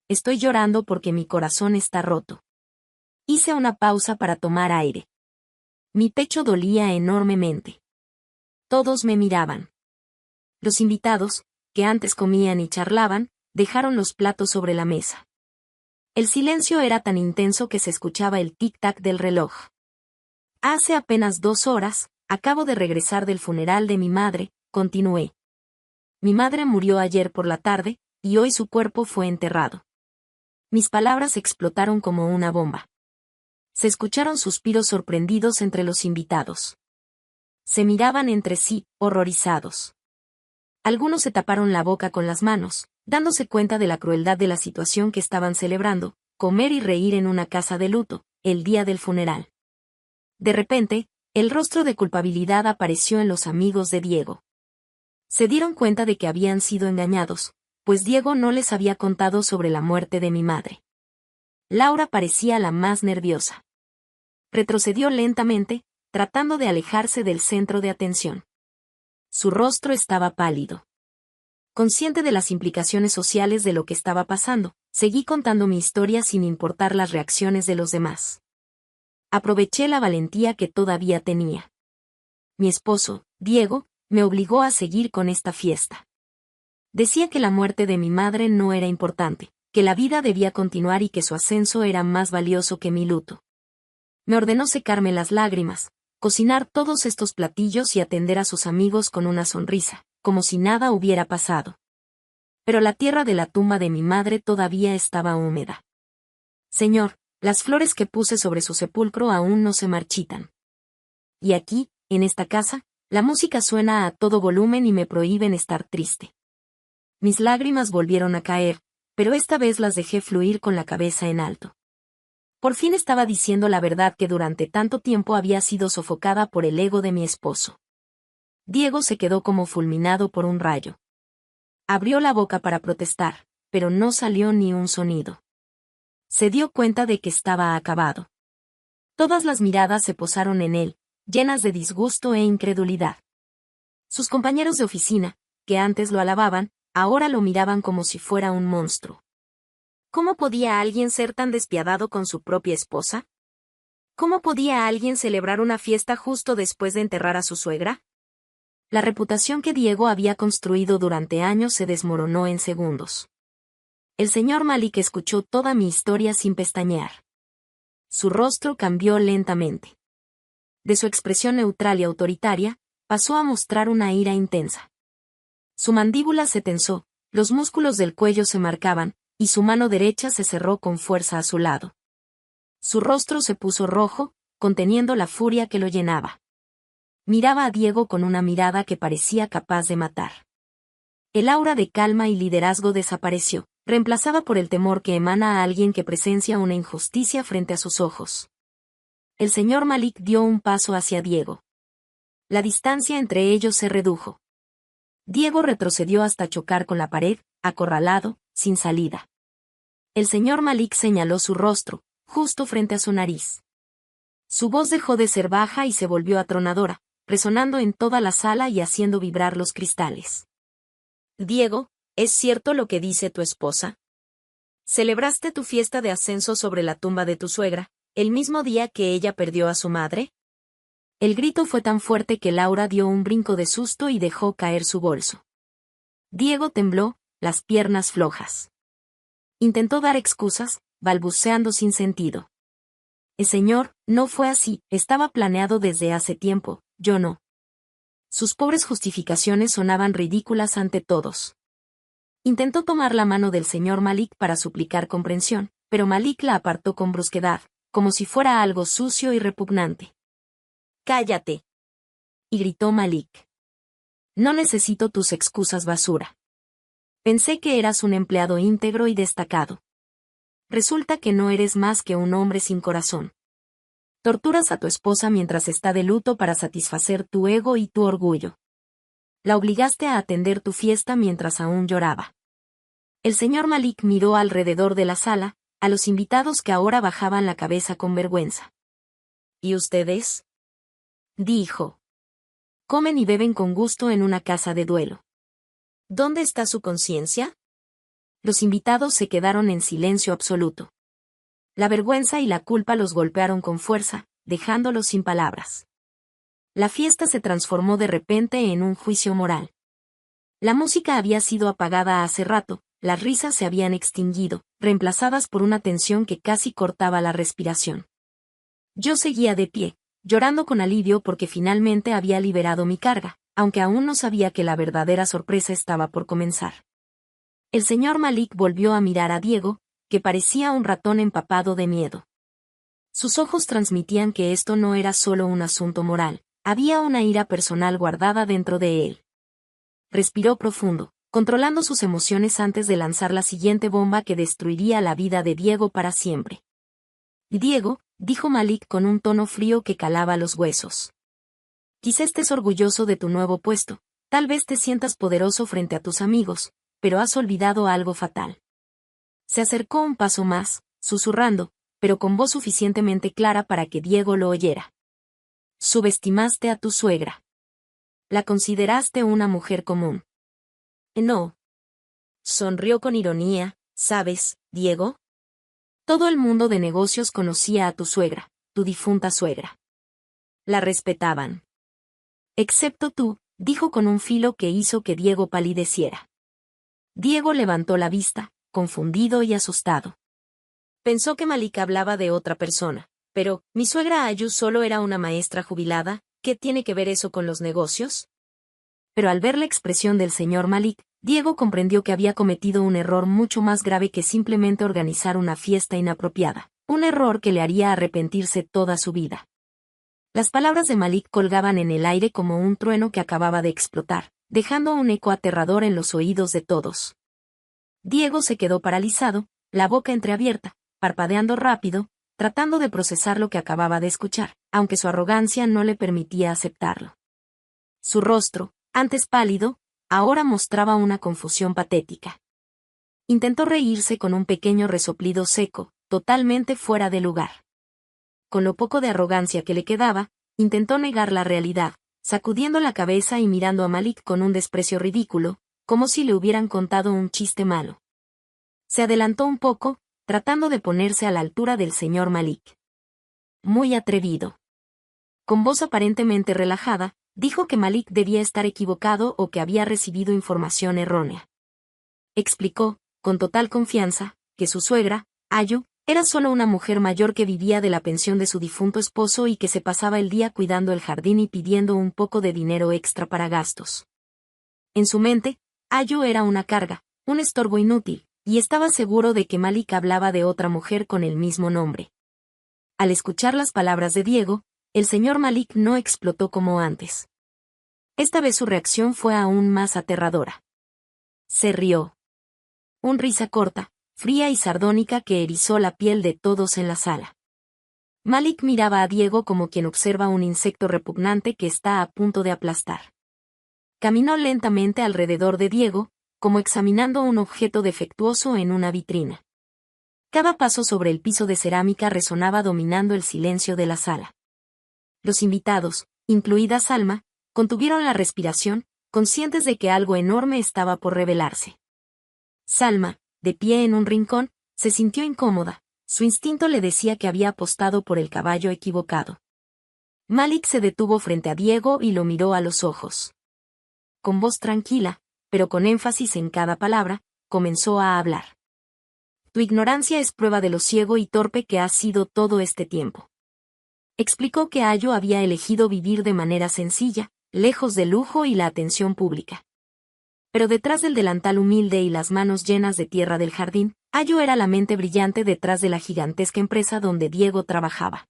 Estoy llorando porque mi corazón está roto. Hice una pausa para tomar aire. Mi pecho dolía enormemente. Todos me miraban. Los invitados, que antes comían y charlaban, dejaron los platos sobre la mesa. El silencio era tan intenso que se escuchaba el tic-tac del reloj. Hace apenas 2 horas, acabo de regresar del funeral de mi madre, continué. Mi madre murió ayer por la tarde, y hoy su cuerpo fue enterrado. Mis palabras explotaron como una bomba. Se escucharon suspiros sorprendidos entre los invitados. Se miraban entre sí, horrorizados. Algunos se taparon la boca con las manos, dándose cuenta de la crueldad de la situación que estaban celebrando, comer y reír en una casa de luto, el día del funeral. De repente, el rostro de culpabilidad apareció en los amigos de Diego. Se dieron cuenta de que habían sido engañados, pues Diego no les había contado sobre la muerte de mi madre. Laura parecía la más nerviosa. Retrocedió lentamente, tratando de alejarse del centro de atención. Su rostro estaba pálido. Consciente de las implicaciones sociales de lo que estaba pasando, seguí contando mi historia sin importar las reacciones de los demás. Aproveché la valentía que todavía tenía. Mi esposo, Diego, me obligó a seguir con esta fiesta. Decía que la muerte de mi madre no era importante, que la vida debía continuar y que su ascenso era más valioso que mi luto. Me ordenó secarme las lágrimas, cocinar todos estos platillos y atender a sus amigos con una sonrisa, como si nada hubiera pasado. Pero la tierra de la tumba de mi madre todavía estaba húmeda. Señor, las flores que puse sobre su sepulcro aún no se marchitan. Y aquí, en esta casa, la música suena a todo volumen y me prohíben estar triste. Mis lágrimas volvieron a caer, pero esta vez las dejé fluir con la cabeza en alto. Por fin estaba diciendo la verdad que durante tanto tiempo había sido sofocada por el ego de mi esposo. Diego se quedó como fulminado por un rayo. Abrió la boca para protestar, pero no salió ni un sonido. Se dio cuenta de que estaba acabado. Todas las miradas se posaron en él, llenas de disgusto e incredulidad. Sus compañeros de oficina, que antes lo alababan, ahora lo miraban como si fuera un monstruo. ¿Cómo podía alguien ser tan despiadado con su propia esposa? ¿Cómo podía alguien celebrar una fiesta justo después de enterrar a su suegra? La reputación que Diego había construido durante años se desmoronó en segundos. El señor Malik escuchó toda mi historia sin pestañear. Su rostro cambió lentamente. De su expresión neutral y autoritaria, pasó a mostrar una ira intensa. Su mandíbula se tensó, los músculos del cuello se marcaban, y su mano derecha se cerró con fuerza a su lado. Su rostro se puso rojo, conteniendo la furia que lo llenaba. Miraba a Diego con una mirada que parecía capaz de matar. El aura de calma y liderazgo desapareció, reemplazada por el temor que emana a alguien que presencia una injusticia frente a sus ojos. El señor Malik dio un paso hacia Diego. La distancia entre ellos se redujo. Diego retrocedió hasta chocar con la pared, acorralado, sin salida. El señor Malik señaló su rostro, justo frente a su nariz. Su voz dejó de ser baja y se volvió atronadora, resonando en toda la sala y haciendo vibrar los cristales. Diego, ¿es cierto lo que dice tu esposa? ¿Celebraste tu fiesta de ascenso sobre la tumba de tu suegra, el mismo día que ella perdió a su madre? El grito fue tan fuerte que Laura dio un brinco de susto y dejó caer su bolso. Diego tembló, las piernas flojas. Intentó dar excusas, balbuceando sin sentido. Señor, no fue así, estaba planeado desde hace tiempo, yo no. Sus pobres justificaciones sonaban ridículas ante todos. Intentó tomar la mano del señor Malik para suplicar comprensión, pero Malik la apartó con brusquedad, como si fuera algo sucio y repugnante. ¡Cállate!, y gritó Malik. No necesito tus excusas, basura. Pensé que eras un empleado íntegro y destacado. Resulta que no eres más que un hombre sin corazón. Torturas a tu esposa mientras está de luto para satisfacer tu ego y tu orgullo. La obligaste a atender tu fiesta mientras aún lloraba. El señor Malik miró alrededor de la sala, a los invitados que ahora bajaban la cabeza con vergüenza. ¿Y ustedes?, dijo. Comen y beben con gusto en una casa de duelo. ¿Dónde está su conciencia? Los invitados se quedaron en silencio absoluto. La vergüenza y la culpa los golpearon con fuerza, dejándolos sin palabras. La fiesta se transformó de repente en un juicio moral. La música había sido apagada hace rato, las risas se habían extinguido, reemplazadas por una tensión que casi cortaba la respiración. Yo seguía de pie, llorando con alivio porque finalmente había liberado mi carga, aunque aún no sabía que la verdadera sorpresa estaba por comenzar. El señor Malik volvió a mirar a Diego, que parecía un ratón empapado de miedo. Sus ojos transmitían que esto no era solo un asunto moral, había una ira personal guardada dentro de él. Respiró profundo, controlando sus emociones antes de lanzar la siguiente bomba que destruiría la vida de Diego para siempre. Diego, dijo Malik con un tono frío que calaba los huesos. Quizá estés orgulloso de tu nuevo puesto, tal vez te sientas poderoso frente a tus amigos, pero has olvidado algo fatal. Se acercó un paso más, susurrando, pero con voz suficientemente clara para que Diego lo oyera. Subestimaste a tu suegra. La consideraste una mujer común. No. Sonrió con ironía, ¿sabes, Diego? Todo el mundo de negocios conocía a tu suegra, tu difunta suegra. La respetaban. Excepto tú, dijo con un filo que hizo que Diego palideciera. Diego levantó la vista, confundido y asustado. Pensó que Malik hablaba de otra persona, pero, ¿mi suegra Ayu solo era una maestra jubilada? ¿Qué tiene que ver eso con los negocios? Pero al ver la expresión del señor Malik, Diego comprendió que había cometido un error mucho más grave que simplemente organizar una fiesta inapropiada, un error que le haría arrepentirse toda su vida. Las palabras de Malik colgaban en el aire como un trueno que acababa de explotar, dejando un eco aterrador en los oídos de todos. Diego se quedó paralizado, la boca entreabierta, parpadeando rápido, tratando de procesar lo que acababa de escuchar, aunque su arrogancia no le permitía aceptarlo. Su rostro, antes pálido, ahora mostraba una confusión patética. Intentó reírse con un pequeño resoplido seco, totalmente fuera de lugar. Con lo poco de arrogancia que le quedaba, intentó negar la realidad, sacudiendo la cabeza y mirando a Malik con un desprecio ridículo, como si le hubieran contado un chiste malo. Se adelantó un poco, tratando de ponerse a la altura del señor Malik. Muy atrevido. Con voz aparentemente relajada, dijo que Malik debía estar equivocado o que había recibido información errónea. Explicó, con total confianza, que su suegra, Ayu, era solo una mujer mayor que vivía de la pensión de su difunto esposo y que se pasaba el día cuidando el jardín y pidiendo un poco de dinero extra para gastos. En su mente, Ayu era una carga, un estorbo inútil, y estaba seguro de que Malik hablaba de otra mujer con el mismo nombre. Al escuchar las palabras de Diego, el señor Malik no explotó como antes. Esta vez su reacción fue aún más aterradora. Se rió. Una risa corta, fría y sardónica que erizó la piel de todos en la sala. Malik miraba a Diego como quien observa un insecto repugnante que está a punto de aplastar. Caminó lentamente alrededor de Diego, como examinando un objeto defectuoso en una vitrina. Cada paso sobre el piso de cerámica resonaba dominando el silencio de la sala. Los invitados, incluida Salma, contuvieron la respiración, conscientes de que algo enorme estaba por revelarse. Salma, de pie en un rincón, se sintió incómoda, su instinto le decía que había apostado por el caballo equivocado. Malik se detuvo frente a Diego y lo miró a los ojos. Con voz tranquila, pero con énfasis en cada palabra, comenzó a hablar. Tu ignorancia es prueba de lo ciego y torpe que has sido todo este tiempo. Explicó que Ayu había elegido vivir de manera sencilla, lejos del lujo y la atención pública. Pero detrás del delantal humilde y las manos llenas de tierra del jardín, Ayu era la mente brillante detrás de la gigantesca empresa donde Diego trabajaba.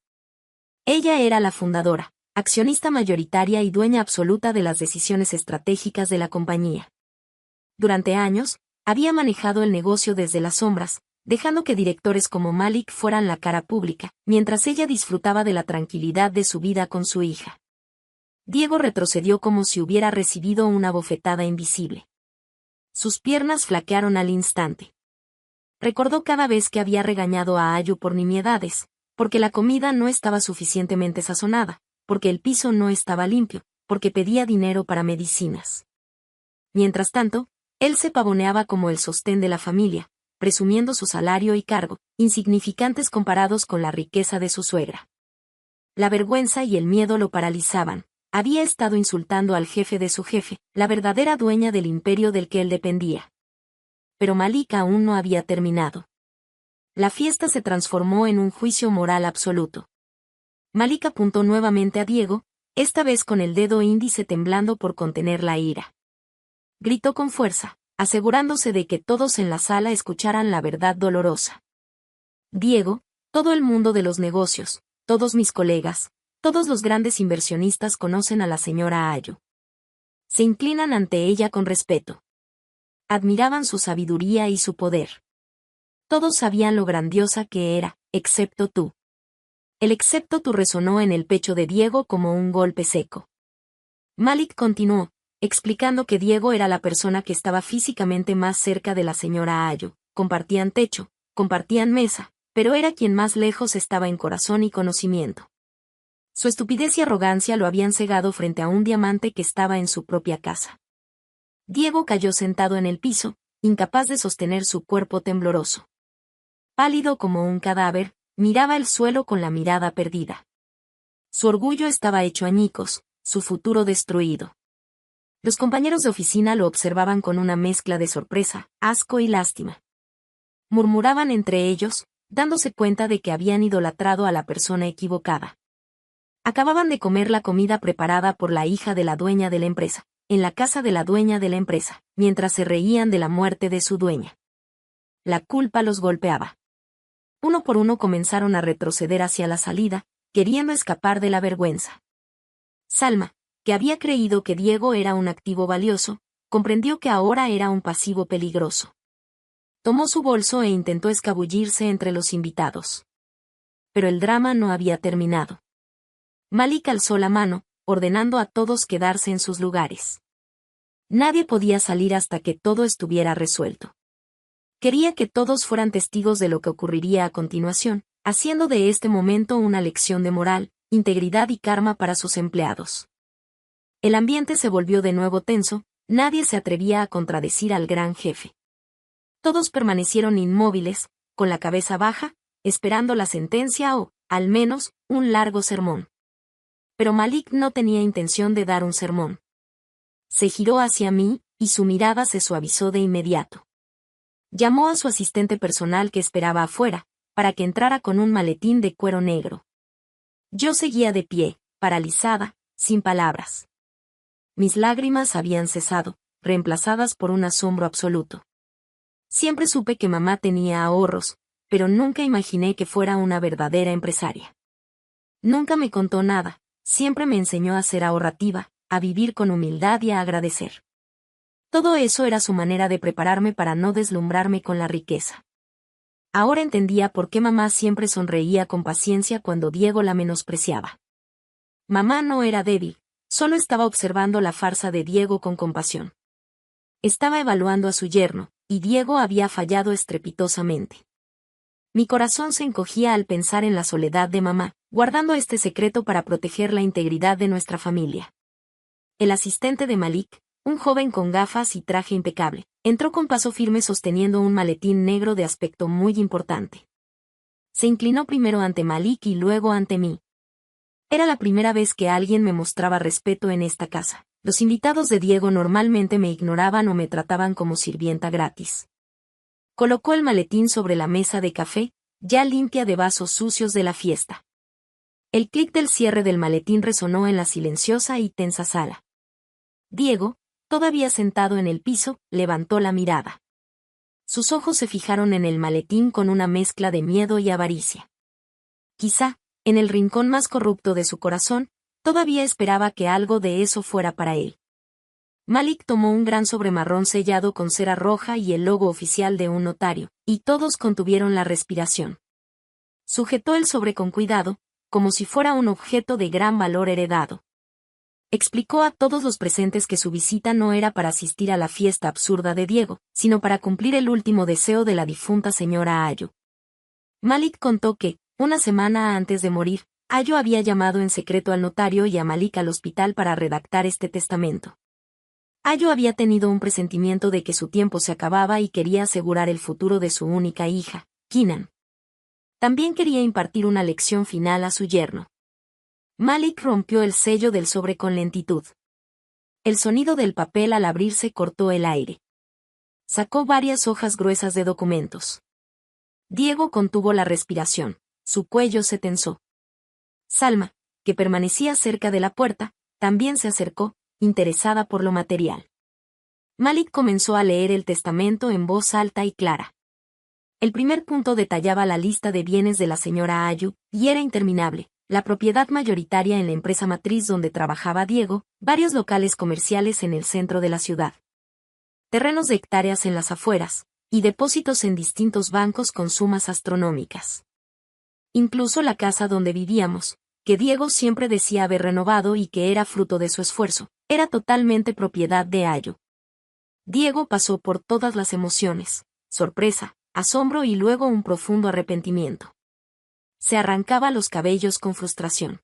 Ella era la fundadora, accionista mayoritaria y dueña absoluta de las decisiones estratégicas de la compañía. Durante años, había manejado el negocio desde las sombras, dejando que directores como Malik fueran la cara pública, mientras ella disfrutaba de la tranquilidad de su vida con su hija. Diego retrocedió como si hubiera recibido una bofetada invisible. Sus piernas flaquearon al instante. Recordó cada vez que había regañado a Ayu por nimiedades, porque la comida no estaba suficientemente sazonada, porque el piso no estaba limpio, porque pedía dinero para medicinas. Mientras tanto, él se pavoneaba como el sostén de la familia, presumiendo su salario y cargo, insignificantes comparados con la riqueza de su suegra. La vergüenza y el miedo lo paralizaban. Había estado insultando al jefe de su jefe, la verdadera dueña del imperio del que él dependía. Pero Malik aún no había terminado. La fiesta se transformó en un juicio moral absoluto. Malik apuntó nuevamente a Diego, esta vez con el dedo índice temblando por contener la ira. Gritó con fuerza, asegurándose de que todos en la sala escucharan la verdad dolorosa. Diego, todo el mundo de los negocios, todos mis colegas, todos los grandes inversionistas conocen a la señora Ayo. Se inclinan ante ella con respeto. Admiraban su sabiduría y su poder. Todos sabían lo grandiosa que era, excepto tú. El excepto tú resonó en el pecho de Diego como un golpe seco. Malik continuó, explicando que Diego era la persona que estaba físicamente más cerca de la señora Ayo, compartían techo, compartían mesa, pero era quien más lejos estaba en corazón y conocimiento. Su estupidez y arrogancia lo habían cegado frente a un diamante que estaba en su propia casa. Diego cayó sentado en el piso, incapaz de sostener su cuerpo tembloroso. Pálido como un cadáver, miraba el suelo con la mirada perdida. Su orgullo estaba hecho añicos, su futuro destruido. Los compañeros de oficina lo observaban con una mezcla de sorpresa, asco y lástima. Murmuraban entre ellos, dándose cuenta de que habían idolatrado a la persona equivocada. Acababan de comer la comida preparada por la hija de la dueña de la empresa, en la casa de la dueña de la empresa, mientras se reían de la muerte de su dueña. La culpa los golpeaba. Uno por uno comenzaron a retroceder hacia la salida, queriendo escapar de la vergüenza. Salma, que había creído que Diego era un activo valioso, comprendió que ahora era un pasivo peligroso. Tomó su bolso e intentó escabullirse entre los invitados. Pero el drama no había terminado. Malik alzó la mano, ordenando a todos quedarse en sus lugares. Nadie podía salir hasta que todo estuviera resuelto. Quería que todos fueran testigos de lo que ocurriría a continuación, haciendo de este momento una lección de moral, integridad y karma para sus empleados. El ambiente se volvió de nuevo tenso, nadie se atrevía a contradecir al gran jefe. Todos permanecieron inmóviles, con la cabeza baja, esperando la sentencia o, al menos, un largo sermón. Pero Malik no tenía intención de dar un sermón. Se giró hacia mí, y su mirada se suavizó de inmediato. Llamó a su asistente personal que esperaba afuera, para que entrara con un maletín de cuero negro. Yo seguía de pie, paralizada, sin palabras. Mis lágrimas habían cesado, reemplazadas por un asombro absoluto. Siempre supe que mamá tenía ahorros, pero nunca imaginé que fuera una verdadera empresaria. Nunca me contó nada, siempre me enseñó a ser ahorrativa, a vivir con humildad y a agradecer. Todo eso era su manera de prepararme para no deslumbrarme con la riqueza. Ahora entendía por qué mamá siempre sonreía con paciencia cuando Diego la menospreciaba. Mamá no era débil, solo estaba observando la farsa de Diego con compasión. Estaba evaluando a su yerno, y Diego había fallado estrepitosamente. Mi corazón se encogía al pensar en la soledad de mamá, guardando este secreto para proteger la integridad de nuestra familia. El asistente de Malik, un joven con gafas y traje impecable, entró con paso firme sosteniendo un maletín negro de aspecto muy importante. Se inclinó primero ante Malik y luego ante mí. Era la primera vez que alguien me mostraba respeto en esta casa. Los invitados de Diego normalmente me ignoraban o me trataban como sirvienta gratis. Colocó el maletín sobre la mesa de café, ya limpia de vasos sucios de la fiesta. El clic del cierre del maletín resonó en la silenciosa y tensa sala. Diego, todavía sentado en el piso, levantó la mirada. Sus ojos se fijaron en el maletín con una mezcla de miedo y avaricia. Quizá, en el rincón más corrupto de su corazón, todavía esperaba que algo de eso fuera para él. Malik tomó un gran sobre marrón sellado con cera roja y el logo oficial de un notario, y todos contuvieron la respiración. Sujetó el sobre con cuidado, como si fuera un objeto de gran valor heredado. Explicó a todos los presentes que su visita no era para asistir a la fiesta absurda de Diego, sino para cumplir el último deseo de la difunta señora Ayo. Malik contó que, una semana antes de morir, Ayo había llamado en secreto al notario y a Malik al hospital para redactar este testamento. Ayo había tenido un presentimiento de que su tiempo se acababa y quería asegurar el futuro de su única hija, Kinan. También quería impartir una lección final a su yerno. Malik rompió el sello del sobre con lentitud. El sonido del papel al abrirse cortó el aire. Sacó varias hojas gruesas de documentos. Diego contuvo la respiración, su cuello se tensó. Salma, que permanecía cerca de la puerta, también se acercó, interesada por lo material. Malik comenzó a leer el testamento en voz alta y clara. El primer punto detallaba la lista de bienes de la señora Ayu, y era interminable: la propiedad mayoritaria en la empresa matriz donde trabajaba Diego, varios locales comerciales en el centro de la ciudad, terrenos de hectáreas en las afueras, y depósitos en distintos bancos con sumas astronómicas. Incluso la casa donde vivíamos, que Diego siempre decía haber renovado y que era fruto de su esfuerzo, era totalmente propiedad de Ayu. Diego pasó por todas las emociones: sorpresa, asombro y luego un profundo arrepentimiento. Se arrancaba los cabellos con frustración.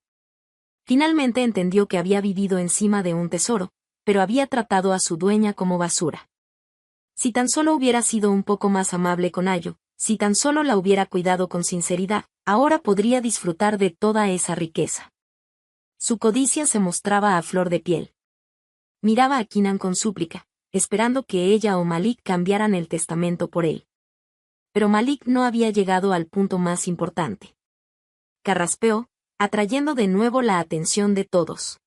Finalmente entendió que había vivido encima de un tesoro, pero había tratado a su dueña como basura. Si tan solo hubiera sido un poco más amable con Ayu, si tan solo la hubiera cuidado con sinceridad, ahora podría disfrutar de toda esa riqueza. Su codicia se mostraba a flor de piel. Miraba a Keenan con súplica, esperando que ella o Malik cambiaran el testamento por él. Pero Malik no había llegado al punto más importante. Carraspeó, atrayendo de nuevo la atención de todos.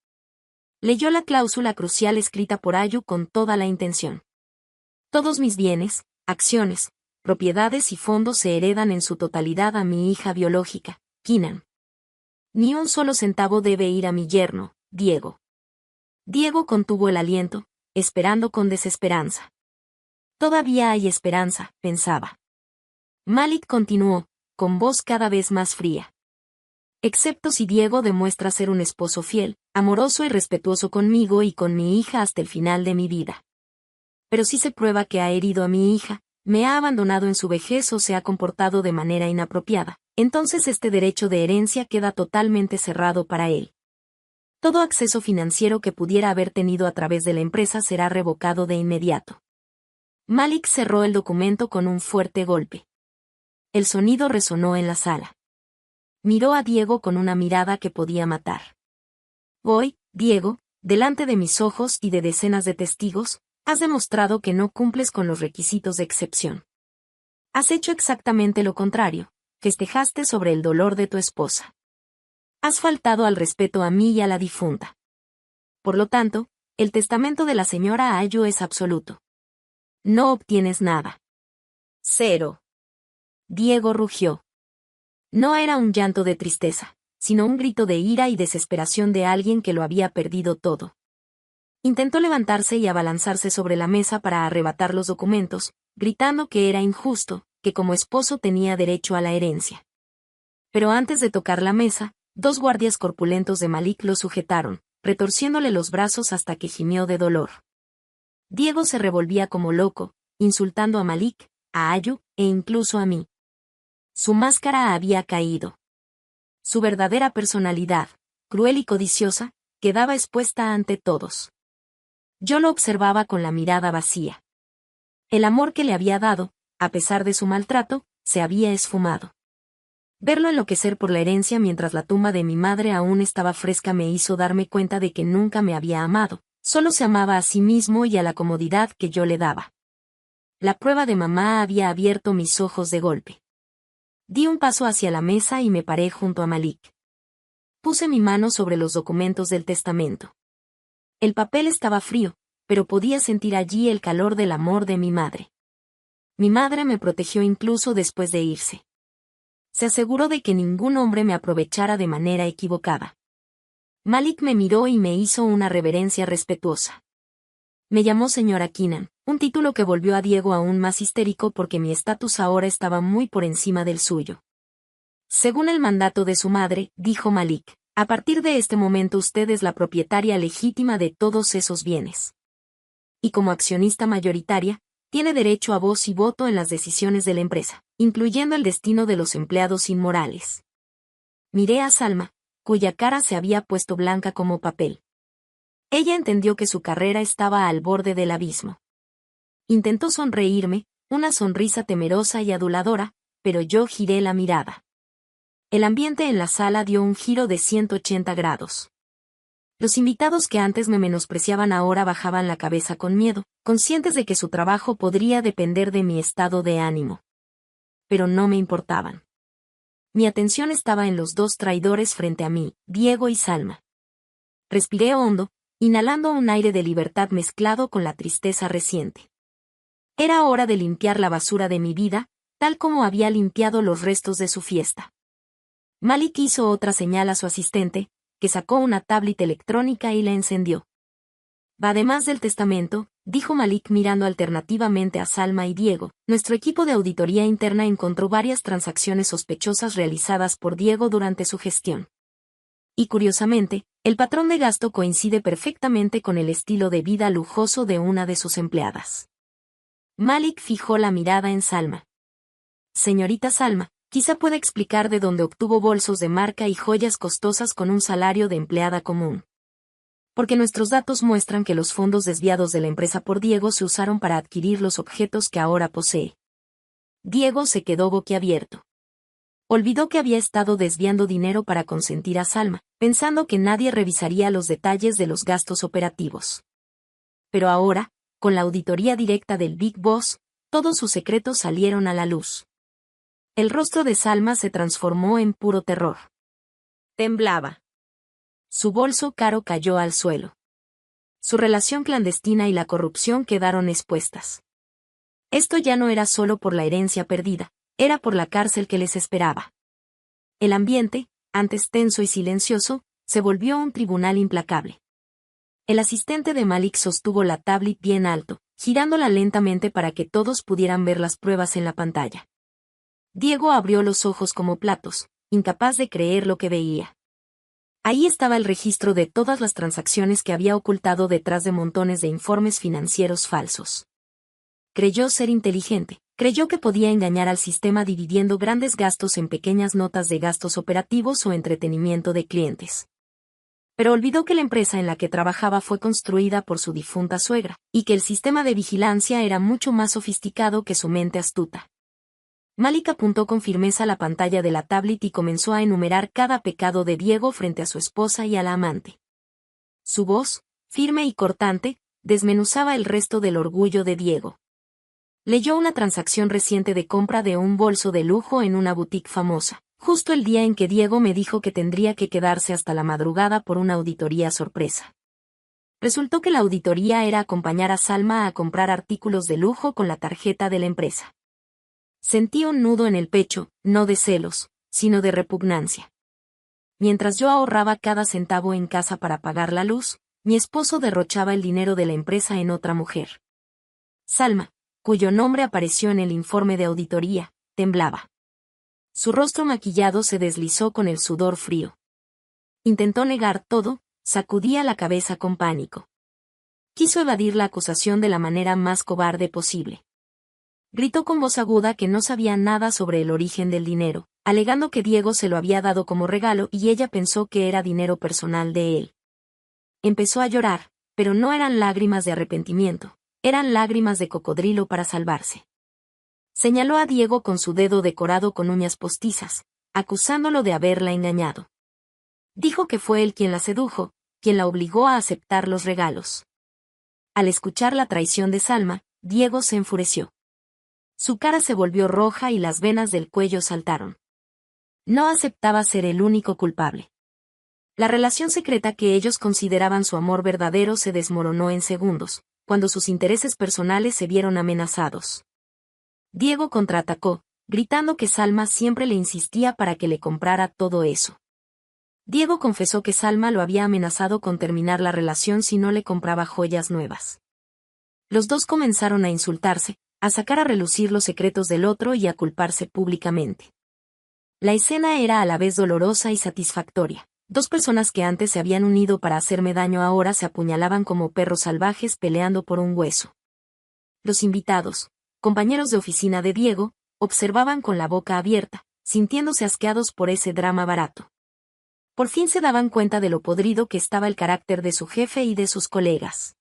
Leyó la cláusula crucial escrita por Ayu con toda la intención. Todos mis bienes, acciones, propiedades y fondos se heredan en su totalidad a mi hija biológica, Keenan. Ni un solo centavo debe ir a mi yerno, Diego. Diego contuvo el aliento, esperando con desesperanza. Todavía hay esperanza, pensaba. Malik continuó, con voz cada vez más fría. Excepto si Diego demuestra ser un esposo fiel, amoroso y respetuoso conmigo y con mi hija hasta el final de mi vida. Pero si se prueba que ha herido a mi hija, me ha abandonado en su vejez o se ha comportado de manera inapropiada, entonces este derecho de herencia queda totalmente cerrado para él. Todo acceso financiero que pudiera haber tenido a través de la empresa será revocado de inmediato. Malik cerró el documento con un fuerte golpe. El sonido resonó en la sala. Miró a Diego con una mirada que podía matar. Hoy, Diego, delante de mis ojos y de decenas de testigos, has demostrado que no cumples con los requisitos de excepción. Has hecho exactamente lo contrario: festejaste sobre el dolor de tu esposa. Has faltado al respeto a mí y a la difunta. Por lo tanto, el testamento de la señora Ayu es absoluto. No obtienes nada. Cero. Diego rugió. No era un llanto de tristeza, sino un grito de ira y desesperación de alguien que lo había perdido todo. Intentó levantarse y abalanzarse sobre la mesa para arrebatar los documentos, gritando que era injusto, que como esposo tenía derecho a la herencia. Pero antes de tocar la mesa, 2 guardias corpulentos de Malik lo sujetaron, retorciéndole los brazos hasta que gimió de dolor. Diego se revolvía como loco, insultando a Malik, a Ayu, e incluso a mí. Su máscara había caído. Su verdadera personalidad, cruel y codiciosa, quedaba expuesta ante todos. Yo lo observaba con la mirada vacía. El amor que le había dado, a pesar de su maltrato, se había esfumado. Verlo enloquecer por la herencia mientras la tumba de mi madre aún estaba fresca me hizo darme cuenta de que nunca me había amado, solo se amaba a sí mismo y a la comodidad que yo le daba. La prueba de mamá había abierto mis ojos de golpe. Di un paso hacia la mesa y me paré junto a Malik. Puse mi mano sobre los documentos del testamento. El papel estaba frío, pero podía sentir allí el calor del amor de mi madre. Mi madre me protegió incluso después de irse. Se aseguró de que ningún hombre me aprovechara de manera equivocada. Malik me miró y me hizo una reverencia respetuosa. Me llamó señora Keenan, un título que volvió a Diego aún más histérico porque mi estatus ahora estaba muy por encima del suyo. Según el mandato de su madre, dijo Malik, a partir de este momento usted es la propietaria legítima de todos esos bienes. Y como accionista mayoritaria, tiene derecho a voz y voto en las decisiones de la empresa, incluyendo el destino de los empleados inmorales. Miré a Salma, cuya cara se había puesto blanca como papel. Ella entendió que su carrera estaba al borde del abismo. Intentó sonreírme, una sonrisa temerosa y aduladora, pero yo giré la mirada. El ambiente en la sala dio un giro de 180 grados. Los invitados que antes me menospreciaban ahora bajaban la cabeza con miedo, conscientes de que su trabajo podría depender de mi estado de ánimo. Pero no me importaban. mi atención estaba en los dos traidores frente a mí, Diego y Salma. Respiré hondo, inhalando un aire de libertad mezclado con la tristeza reciente. Era hora de limpiar la basura de mi vida, tal como había limpiado los restos de su fiesta. Malik hizo otra señal a su asistente, que sacó una tablet electrónica y la encendió. Además del testamento, dijo Malik mirando alternativamente a Salma y Diego, nuestro equipo de auditoría interna encontró varias transacciones sospechosas realizadas por Diego durante su gestión. Y curiosamente, el patrón de gasto coincide perfectamente con el estilo de vida lujoso de una de sus empleadas. Malik fijó la mirada en Salma. Señorita Salma, quizá pueda explicar de dónde obtuvo bolsos de marca y joyas costosas con un salario de empleada común. Porque nuestros datos muestran que los fondos desviados de la empresa por Diego se usaron para adquirir los objetos que ahora posee. Diego se quedó boquiabierto. Olvidó que había estado desviando dinero para consentir a Salma, pensando que nadie revisaría los detalles de los gastos operativos. Pero ahora, con la auditoría directa del Big Boss, todos sus secretos salieron a la luz. El rostro de Salma se transformó en puro terror. Temblaba. Su bolso caro cayó al suelo. Su relación clandestina y la corrupción quedaron expuestas. Esto ya no era solo por la herencia perdida, era por la cárcel que les esperaba. El ambiente, antes tenso y silencioso, se volvió un tribunal implacable. El asistente de Malik sostuvo la tablet bien alto, girándola lentamente para que todos pudieran ver las pruebas en la pantalla. Diego abrió los ojos como platos, incapaz de creer lo que veía. Ahí estaba el registro de todas las transacciones que había ocultado detrás de montones de informes financieros falsos. Creyó ser inteligente, creyó que podía engañar al sistema dividiendo grandes gastos en pequeñas notas de gastos operativos o entretenimiento de clientes. Pero olvidó que la empresa en la que trabajaba fue construida por su difunta suegra, y que el sistema de vigilancia era mucho más sofisticado que su mente astuta. Malik apuntó con firmeza la pantalla de la tablet y comenzó a enumerar cada pecado de Diego frente a su esposa y a la amante. Su voz, firme y cortante, desmenuzaba el resto del orgullo de Diego. Leyó una transacción reciente de compra de un bolso de lujo en una boutique famosa, justo el día en que Diego me dijo que tendría que quedarse hasta la madrugada por una auditoría sorpresa. Resultó que la auditoría era acompañar a Salma a comprar artículos de lujo con la tarjeta de la empresa. Sentí un nudo en el pecho, no de celos, sino de repugnancia. Mientras yo ahorraba cada centavo en casa para pagar la luz, mi esposo derrochaba el dinero de la empresa en otra mujer. Salma, cuyo nombre apareció en el informe de auditoría, temblaba. Su rostro maquillado se deslizó con el sudor frío. Intentó negar todo, sacudía la cabeza con pánico. Quiso evadir la acusación de la manera más cobarde posible. Gritó con voz aguda que no sabía nada sobre el origen del dinero, alegando que Diego se lo había dado como regalo y ella pensó que era dinero personal de él. Empezó a llorar, pero no eran lágrimas de arrepentimiento, eran lágrimas de cocodrilo para salvarse. Señaló a Diego con su dedo decorado con uñas postizas, acusándolo de haberla engañado. Dijo que fue él quien la sedujo, quien la obligó a aceptar los regalos. Al escuchar la traición de Salma, Diego se enfureció. Su cara se volvió roja y las venas del cuello saltaron. No aceptaba ser el único culpable. La relación secreta que ellos consideraban su amor verdadero se desmoronó en segundos, cuando sus intereses personales se vieron amenazados. Diego contraatacó, gritando que Salma siempre le insistía para que le comprara todo eso. Diego confesó que Salma lo había amenazado con terminar la relación si no le compraba joyas nuevas. Los dos comenzaron a insultarse, a sacar a relucir los secretos del otro y a culparse públicamente. La escena era a la vez dolorosa y satisfactoria. Dos personas que antes se habían unido para hacerme daño ahora se apuñalaban como perros salvajes peleando por un hueso. Los invitados, compañeros de oficina de Diego, observaban con la boca abierta, sintiéndose asqueados por ese drama barato. Por fin se daban cuenta de lo podrido que estaba el carácter de su jefe y de sus colegas.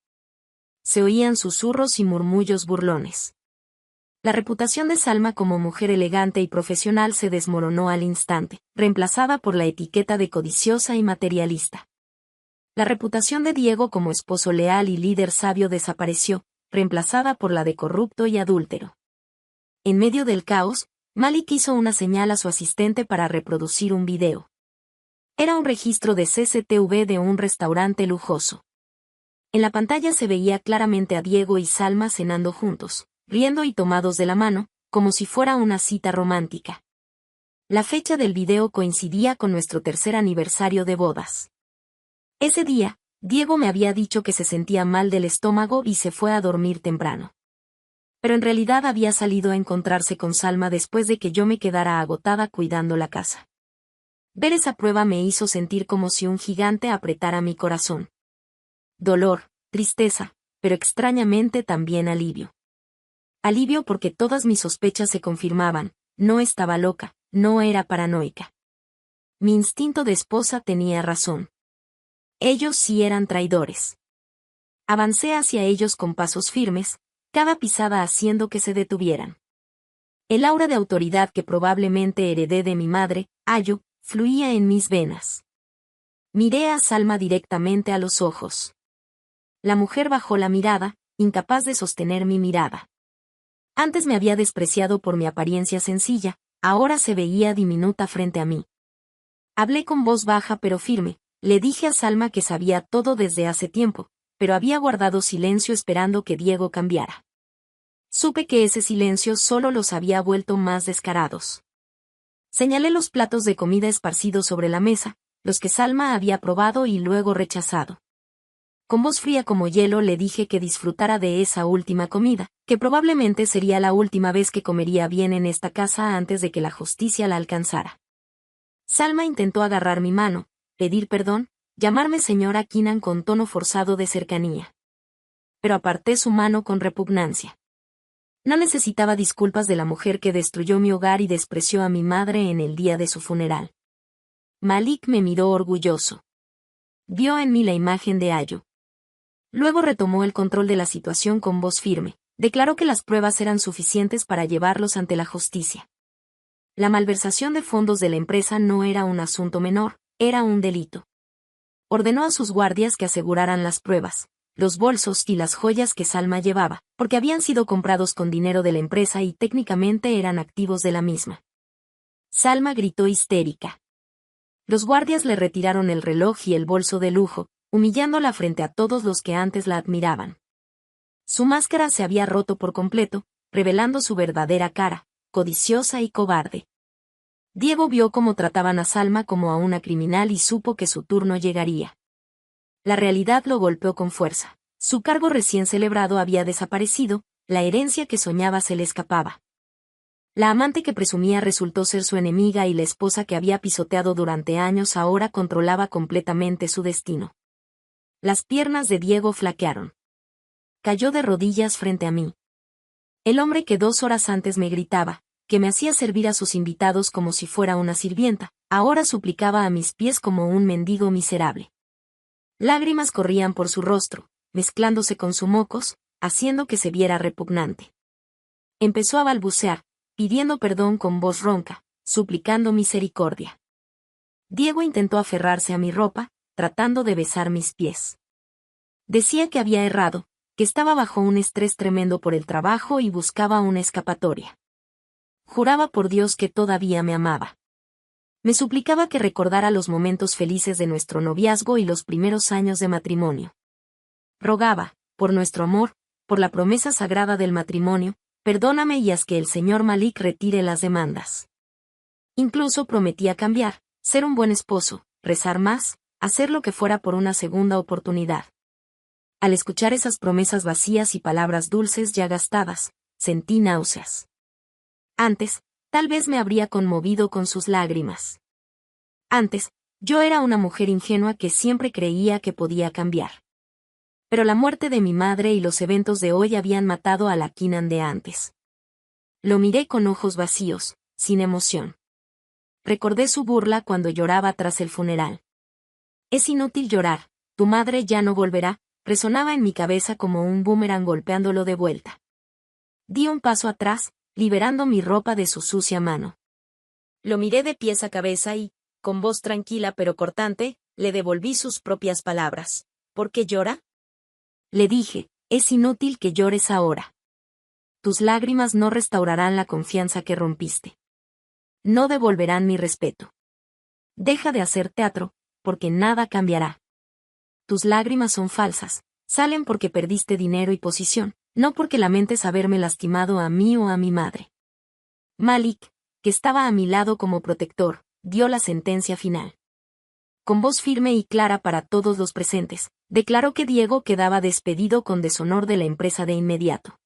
Se oían susurros y murmullos burlones. La reputación de Salma como mujer elegante y profesional se desmoronó al instante, reemplazada por la etiqueta de codiciosa y materialista. La reputación de Diego como esposo leal y líder sabio desapareció, reemplazada por la de corrupto y adúltero. En medio del caos, Malik hizo una señal a su asistente para reproducir un video. Era un registro de CCTV de un restaurante lujoso. En la pantalla se veía claramente a Diego y Salma cenando juntos, riendo y tomados de la mano, como si fuera una cita romántica. La fecha del video coincidía con nuestro tercer aniversario de bodas. Ese día, Diego me había dicho que se sentía mal del estómago y se fue a dormir temprano. Pero en realidad había salido a encontrarse con Salma después de que yo me quedara agotada cuidando la casa. Ver esa prueba me hizo sentir como si un gigante apretara mi corazón. Dolor, tristeza, pero extrañamente también alivio. Alivio porque todas mis sospechas se confirmaban, no estaba loca, no era paranoica. Mi instinto de esposa tenía razón. Ellos sí eran traidores. Avancé hacia ellos con pasos firmes, cada pisada haciendo que se detuvieran. El aura de autoridad que probablemente heredé de mi madre, Ayo, fluía en mis venas. Miré a Salma directamente a los ojos. La mujer bajó la mirada, incapaz de sostener mi mirada. Antes me había despreciado por mi apariencia sencilla, ahora se veía diminuta frente a mí. Hablé con voz baja pero firme, le dije a Salma que sabía todo desde hace tiempo, pero había guardado silencio esperando que Diego cambiara. Supe que ese silencio solo los había vuelto más descarados. Señalé los platos de comida esparcidos sobre la mesa, los que Salma había probado y luego rechazado. Con voz fría como hielo le dije que disfrutara de esa última comida, que probablemente sería la última vez que comería bien en esta casa antes de que la justicia la alcanzara. Salma intentó agarrar mi mano, pedir perdón, llamarme señora Keenan con tono forzado de cercanía. Pero aparté su mano con repugnancia. No necesitaba disculpas de la mujer que destruyó mi hogar y despreció a mi madre en el día de su funeral. Malik me miró orgulloso. Vio en mí la imagen de Ayo. Luego retomó el control de la situación con voz firme. Declaró que las pruebas eran suficientes para llevarlos ante la justicia. La malversación de fondos de la empresa no era un asunto menor, era un delito. Ordenó a sus guardias que aseguraran las pruebas, los bolsos y las joyas que Salma llevaba, porque habían sido comprados con dinero de la empresa y técnicamente eran activos de la misma. Salma gritó histérica. Los guardias le retiraron el reloj y el bolso de lujo, humillándola frente a todos los que antes la admiraban. Su máscara se había roto por completo, revelando su verdadera cara, codiciosa y cobarde. Diego vio cómo trataban a Salma como a una criminal y supo que su turno llegaría. La realidad lo golpeó con fuerza. Su cargo recién celebrado había desaparecido, la herencia que soñaba se le escapaba. La amante que presumía resultó ser su enemiga y la esposa que había pisoteado durante años ahora controlaba completamente su destino. Las piernas de Diego flaquearon. Cayó de rodillas frente a mí. El hombre que 2 horas antes me gritaba, que me hacía servir a sus invitados como si fuera una sirvienta, ahora suplicaba a mis pies como un mendigo miserable. Lágrimas corrían por su rostro, mezclándose con su mocos, haciendo que se viera repugnante. Empezó a balbucear, pidiendo perdón con voz ronca, suplicando misericordia. Diego intentó aferrarse a mi ropa, tratando de besar mis pies. Decía que había errado, que estaba bajo un estrés tremendo por el trabajo y buscaba una escapatoria. Juraba por Dios que todavía me amaba. Me suplicaba que recordara los momentos felices de nuestro noviazgo y los primeros años de matrimonio. Rogaba, por nuestro amor, por la promesa sagrada del matrimonio, perdóname y haz que el señor Malik retire las demandas. Incluso prometía cambiar, ser un buen esposo, rezar más, hacer lo que fuera por una segunda oportunidad. Al escuchar esas promesas vacías y palabras dulces ya gastadas, sentí náuseas. Antes, tal vez me habría conmovido con sus lágrimas. Antes, yo era una mujer ingenua que siempre creía que podía cambiar. Pero la muerte de mi madre y los eventos de hoy habían matado a la Keenan de antes. Lo miré con ojos vacíos, sin emoción. Recordé su burla cuando lloraba tras el funeral. Es inútil llorar, tu madre ya no volverá, resonaba en mi cabeza como un boomerang golpeándolo de vuelta. Di un paso atrás, liberando mi ropa de su sucia mano. Lo miré de pies a cabeza y, con voz tranquila pero cortante, le devolví sus propias palabras. ¿Por qué llora? Le dije, es inútil que llores ahora. Tus lágrimas no restaurarán la confianza que rompiste. no devolverán mi respeto. Deja de hacer teatro, porque nada cambiará. Tus lágrimas son falsas, salen porque perdiste dinero y posición, no porque lamentes haberme lastimado a mí o a mi madre. Malik, que estaba a mi lado como protector, dio la sentencia final. Con voz firme y clara para todos los presentes, declaró que Diego quedaba despedido con deshonor de la empresa de inmediato.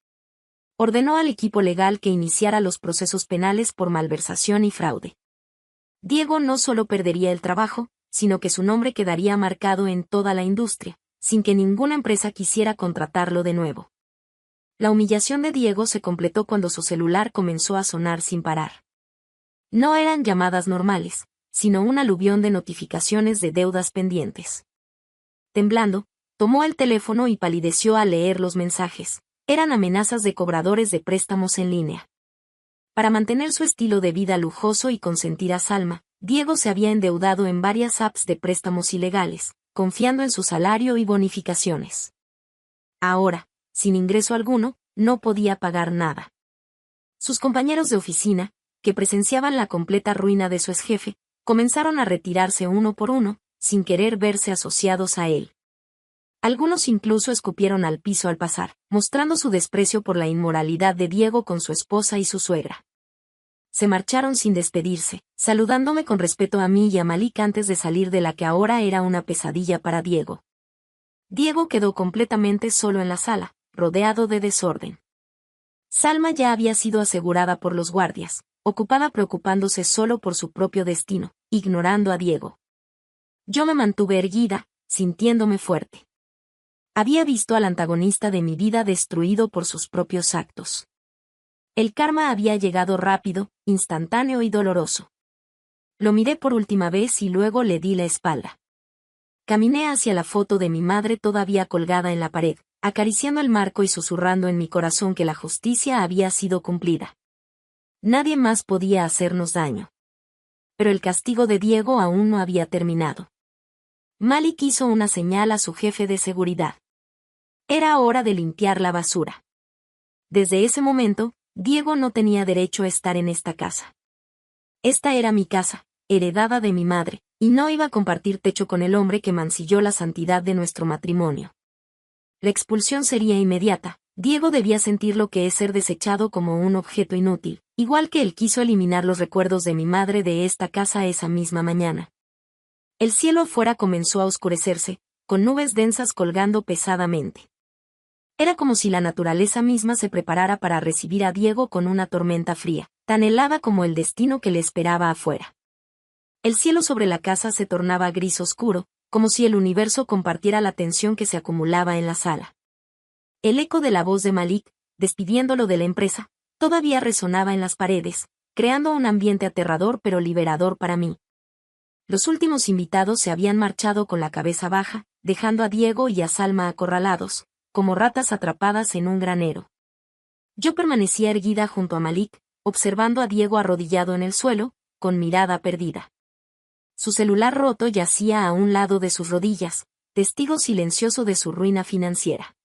Ordenó al equipo legal que iniciara los procesos penales por malversación y fraude. Diego no solo perdería el trabajo, sino que su nombre quedaría marcado en toda la industria, sin que ninguna empresa quisiera contratarlo de nuevo. La humillación de Diego se completó cuando su celular comenzó a sonar sin parar. No eran llamadas normales, sino un aluvión de notificaciones de deudas pendientes. Temblando, tomó el teléfono y palideció al leer los mensajes. Eran amenazas de cobradores de préstamos en línea. Para mantener su estilo de vida lujoso y consentir a Salma, Diego se había endeudado en varias apps de préstamos ilegales, confiando en su salario y bonificaciones. Ahora, sin ingreso alguno, no podía pagar nada. Sus compañeros de oficina, que presenciaban la completa ruina de su exjefe, comenzaron a retirarse uno por uno, sin querer verse asociados a él. Algunos incluso escupieron al piso al pasar, mostrando su desprecio por la inmoralidad de Diego con su esposa y su suegra. Se marcharon sin despedirse, saludándome con respeto a mí y a Malik antes de salir de la que ahora era una pesadilla para Diego. Diego quedó completamente solo en la sala, rodeado de desorden. Salma ya había sido asegurada por los guardias, ocupada preocupándose solo por su propio destino, ignorando a Diego. Yo me mantuve erguida, sintiéndome fuerte. Había visto al antagonista de mi vida destruido por sus propios actos. El karma había llegado rápido, instantáneo y doloroso. Lo miré por última vez y luego le di la espalda. Caminé hacia la foto de mi madre todavía colgada en la pared, acariciando el marco y susurrando en mi corazón que la justicia había sido cumplida. Nadie más podía hacernos daño. Pero el castigo de Diego aún no había terminado. Malik hizo una señal a su jefe de seguridad. Era hora de limpiar la basura. Desde ese momento, Diego no tenía derecho a estar en esta casa. Esta era mi casa, heredada de mi madre, y no iba a compartir techo con el hombre que mancilló la santidad de nuestro matrimonio. La expulsión sería inmediata. Diego debía sentir lo que es ser desechado como un objeto inútil, igual que él quiso eliminar los recuerdos de mi madre de esta casa esa misma mañana. El cielo afuera comenzó a oscurecerse, con nubes densas colgando pesadamente. Era como si la naturaleza misma se preparara para recibir a Diego con una tormenta fría, tan helada como el destino que le esperaba afuera. El cielo sobre la casa se tornaba gris oscuro, como si el universo compartiera la tensión que se acumulaba en la sala. El eco de la voz de Malik, despidiéndolo de la empresa, todavía resonaba en las paredes, creando un ambiente aterrador pero liberador para mí. Los últimos invitados se habían marchado con la cabeza baja, dejando a Diego y a Salma acorralados, como ratas atrapadas en un granero. Yo permanecía erguida junto a Malik, observando a Diego arrodillado en el suelo, con mirada perdida. Su celular roto yacía a un lado de sus rodillas, testigo silencioso de su ruina financiera.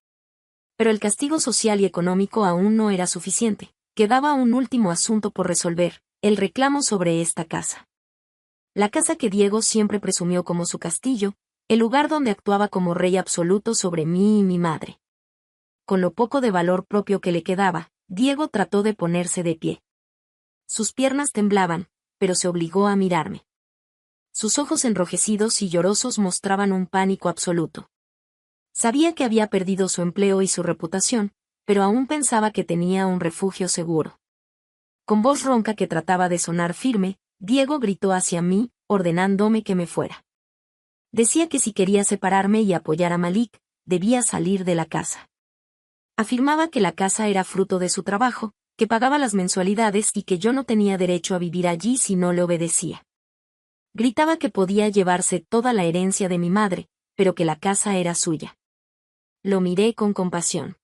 Pero el castigo social y económico aún no era suficiente. Quedaba un último asunto por resolver, el reclamo sobre esta casa. La casa que Diego siempre presumió como su castillo, el lugar donde actuaba como rey absoluto sobre mí y mi madre. Con lo poco de valor propio que le quedaba, Diego trató de ponerse de pie. Sus piernas temblaban, pero se obligó a mirarme. Sus ojos enrojecidos y llorosos mostraban un pánico absoluto. Sabía que había perdido su empleo y su reputación, pero aún pensaba que tenía un refugio seguro. Con voz ronca que trataba de sonar firme, Diego gritó hacia mí, ordenándome que me fuera. Decía que si quería separarme y apoyar a Malik, debía salir de la casa. Afirmaba que la casa era fruto de su trabajo, que pagaba las mensualidades y que yo no tenía derecho a vivir allí si no le obedecía. Gritaba que podía llevarse toda la herencia de mi madre, pero que la casa era suya. Lo miré con compasión.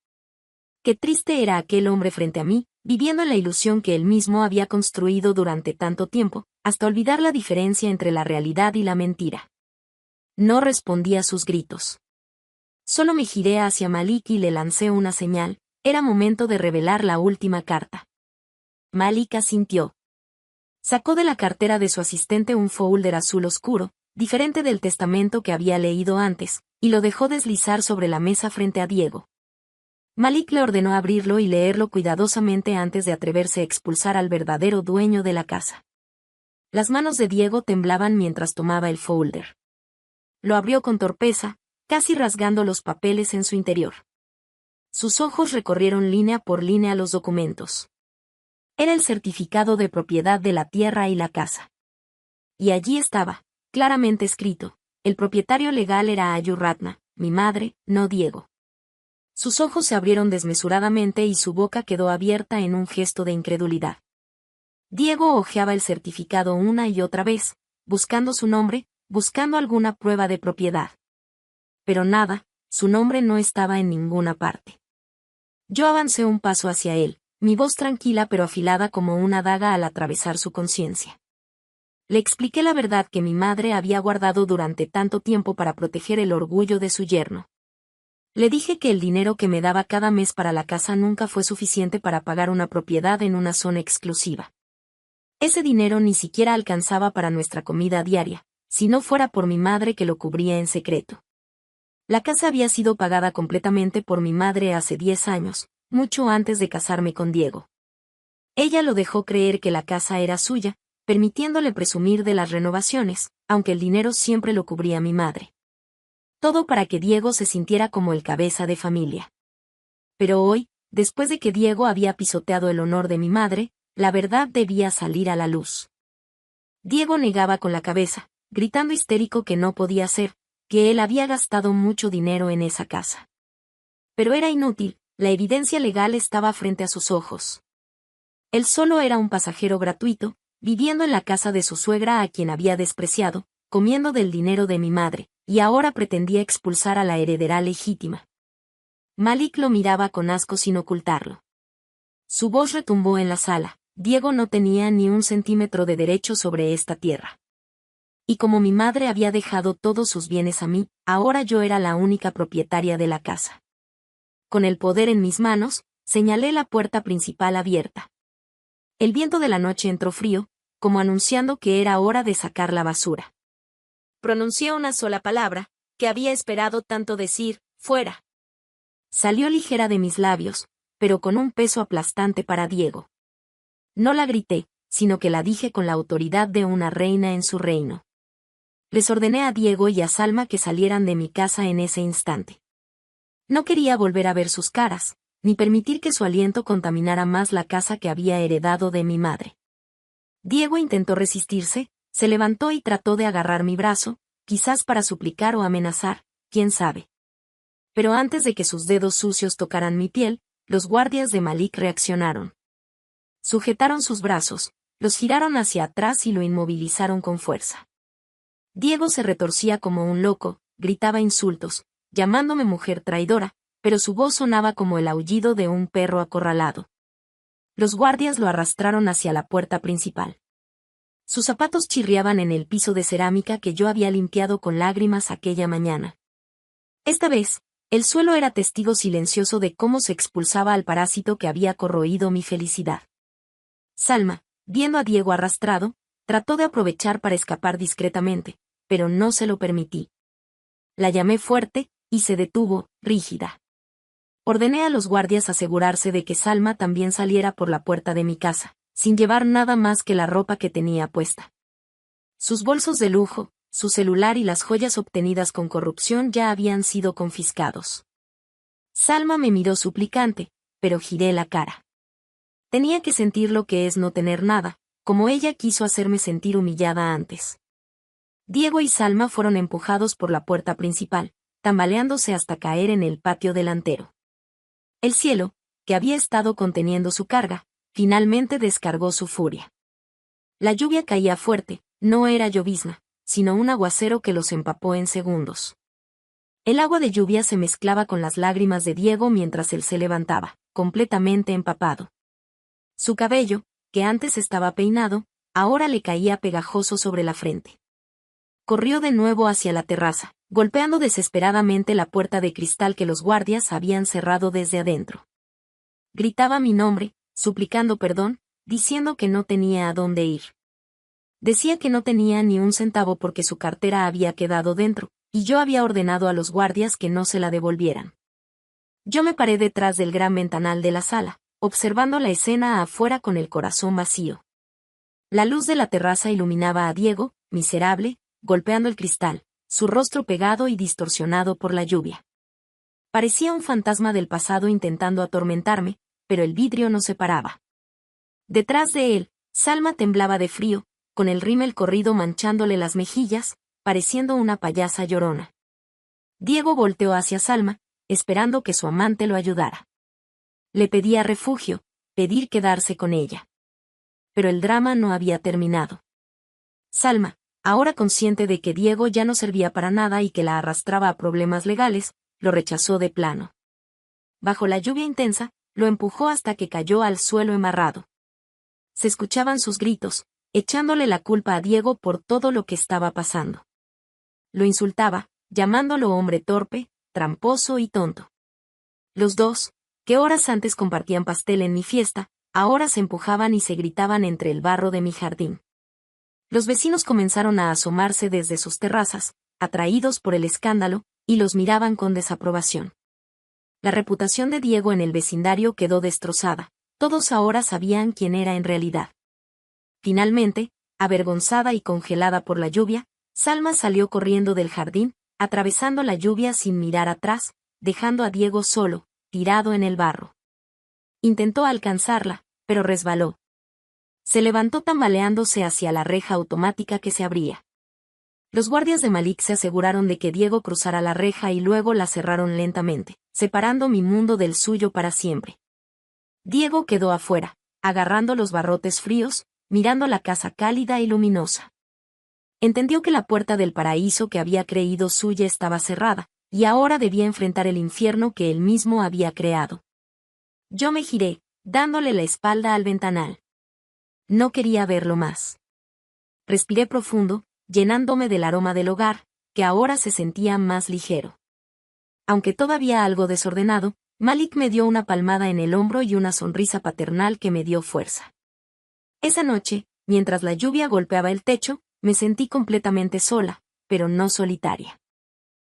Qué triste era aquel hombre frente a mí, viviendo en la ilusión que él mismo había construido durante tanto tiempo, hasta olvidar la diferencia entre la realidad y la mentira. No respondí a sus gritos. Solo me giré hacia Malik y le lancé una señal. Era momento de revelar la última carta. Malik asintió. Sacó de la cartera de su asistente un folder azul oscuro, diferente del testamento que había leído antes, y lo dejó deslizar sobre la mesa frente a Diego. Malik le ordenó abrirlo y leerlo cuidadosamente antes de atreverse a expulsar al verdadero dueño de la casa. Las manos de Diego temblaban mientras tomaba el folder. Lo abrió con torpeza, casi rasgando los papeles en su interior. Sus ojos recorrieron línea por línea los documentos. Era el certificado de propiedad de la tierra y la casa. Y allí estaba, claramente escrito, el propietario legal era Ayu Ratna, mi madre, no Diego. Sus ojos se abrieron desmesuradamente y su boca quedó abierta en un gesto de incredulidad. Diego hojeaba el certificado una y otra vez, buscando su nombre, buscando alguna prueba de propiedad. Pero nada, su nombre no estaba en ninguna parte. Yo avancé un paso hacia él, mi voz tranquila pero afilada como una daga al atravesar su conciencia. Le expliqué la verdad que mi madre había guardado durante tanto tiempo para proteger el orgullo de su yerno. Le dije que el dinero que me daba cada mes para la casa nunca fue suficiente para pagar una propiedad en una zona exclusiva. Ese dinero ni siquiera alcanzaba para nuestra comida diaria, si no fuera por mi madre que lo cubría en secreto. La casa había sido pagada completamente por mi madre hace 10 años, mucho antes de casarme con Diego. Ella lo dejó creer que la casa era suya, permitiéndole presumir de las renovaciones, aunque el dinero siempre lo cubría mi madre. Todo para que Diego se sintiera como el cabeza de familia. Pero hoy, después de que Diego había pisoteado el honor de mi madre, la verdad debía salir a la luz. Diego negaba con la cabeza, gritando histérico que no podía ser, que él había gastado mucho dinero en esa casa. Pero era inútil, la evidencia legal estaba frente a sus ojos. Él solo era un pasajero gratuito, viviendo en la casa de su suegra a quien había despreciado, comiendo del dinero de mi madre, y ahora pretendía expulsar a la heredera legítima. Malik lo miraba con asco sin ocultarlo. Su voz retumbó en la sala. Diego no tenía ni un centímetro de derecho sobre esta tierra. Y como mi madre había dejado todos sus bienes a mí, ahora yo era la única propietaria de la casa. Con el poder en mis manos, señalé la puerta principal abierta. El viento de la noche entró frío, como anunciando que era hora de sacar la basura. Pronuncié una sola palabra, que había esperado tanto decir, fuera. Salió ligera de mis labios, pero con un peso aplastante para Diego. No la grité, sino que la dije con la autoridad de una reina en su reino. Les ordené a Diego y a Salma que salieran de mi casa en ese instante. No quería volver a ver sus caras, ni permitir que su aliento contaminara más la casa que había heredado de mi madre. Diego intentó resistirse, se levantó y trató de agarrar mi brazo, quizás para suplicar o amenazar, quién sabe. Pero antes de que sus dedos sucios tocaran mi piel, los guardias de Malik reaccionaron. Sujetaron sus brazos, los giraron hacia atrás y lo inmovilizaron con fuerza. Diego se retorcía como un loco, gritaba insultos, llamándome mujer traidora, pero su voz sonaba como el aullido de un perro acorralado. Los guardias lo arrastraron hacia la puerta principal. Sus zapatos chirriaban en el piso de cerámica que yo había limpiado con lágrimas aquella mañana. Esta vez, el suelo era testigo silencioso de cómo se expulsaba al parásito que había corroído mi felicidad. Salma, viendo a Diego arrastrado, trató de aprovechar para escapar discretamente, pero no se lo permití. La llamé fuerte, y se detuvo, rígida. Ordené a los guardias asegurarse de que Salma también saliera por la puerta de mi casa, sin llevar nada más que la ropa que tenía puesta. Sus bolsos de lujo, su celular y las joyas obtenidas con corrupción ya habían sido confiscados. Salma me miró suplicante, pero giré la cara. Tenía que sentir lo que es no tener nada, como ella quiso hacerme sentir humillada antes. Diego y Salma fueron empujados por la puerta principal, tambaleándose hasta caer en el patio delantero. El cielo, que había estado conteniendo su carga, finalmente descargó su furia. La lluvia caía fuerte, no era llovizna, sino un aguacero que los empapó en segundos. El agua de lluvia se mezclaba con las lágrimas de Diego mientras él se levantaba, completamente empapado. Su cabello, que antes estaba peinado, ahora le caía pegajoso sobre la frente. Corrió de nuevo hacia la terraza, golpeando desesperadamente la puerta de cristal que los guardias habían cerrado desde adentro. Gritaba mi nombre, suplicando perdón, diciendo que no tenía a dónde ir. Decía que no tenía ni un centavo porque su cartera había quedado dentro, y yo había ordenado a los guardias que no se la devolvieran. Yo me paré detrás del gran ventanal de la sala, observando la escena afuera con el corazón vacío. La luz de la terraza iluminaba a Diego, miserable, golpeando el cristal, su rostro pegado y distorsionado por la lluvia. Parecía un fantasma del pasado intentando atormentarme, pero el vidrio no se paraba. Detrás de él, Salma temblaba de frío, con el rímel corrido manchándole las mejillas, pareciendo una payasa llorona. Diego volteó hacia Salma, esperando que su amante lo ayudara. Le pedía refugio, pedir quedarse con ella. Pero el drama no había terminado. Salma, ahora consciente de que Diego ya no servía para nada y que la arrastraba a problemas legales, lo rechazó de plano. Bajo la lluvia intensa, lo empujó hasta que cayó al suelo embarrado. Se escuchaban sus gritos, echándole la culpa a Diego por todo lo que estaba pasando. Lo insultaba, llamándolo hombre torpe, tramposo y tonto. Los dos, que horas antes compartían pastel en mi fiesta, ahora se empujaban y se gritaban entre el barro de mi jardín. Los vecinos comenzaron a asomarse desde sus terrazas, atraídos por el escándalo, y los miraban con desaprobación. La reputación de Diego en el vecindario quedó destrozada, todos ahora sabían quién era en realidad. Finalmente, avergonzada y congelada por la lluvia, Salma salió corriendo del jardín, atravesando la lluvia sin mirar atrás, dejando a Diego solo, tirado en el barro. Intentó alcanzarla, pero resbaló. Se levantó tambaleándose hacia la reja automática que se abría. Los guardias de Malik se aseguraron de que Diego cruzara la reja y luego la cerraron lentamente, separando mi mundo del suyo para siempre. Diego quedó afuera, agarrando los barrotes fríos, mirando la casa cálida y luminosa. Entendió que la puerta del paraíso que había creído suya estaba cerrada, y ahora debía enfrentar el infierno que él mismo había creado. Yo me giré, dándole la espalda al ventanal. No quería verlo más. Respiré profundo, llenándome del aroma del hogar, que ahora se sentía más ligero. Aunque todavía algo desordenado, Malik me dio una palmada en el hombro y una sonrisa paternal que me dio fuerza. Esa noche, mientras la lluvia golpeaba el techo, me sentí completamente sola, pero no solitaria.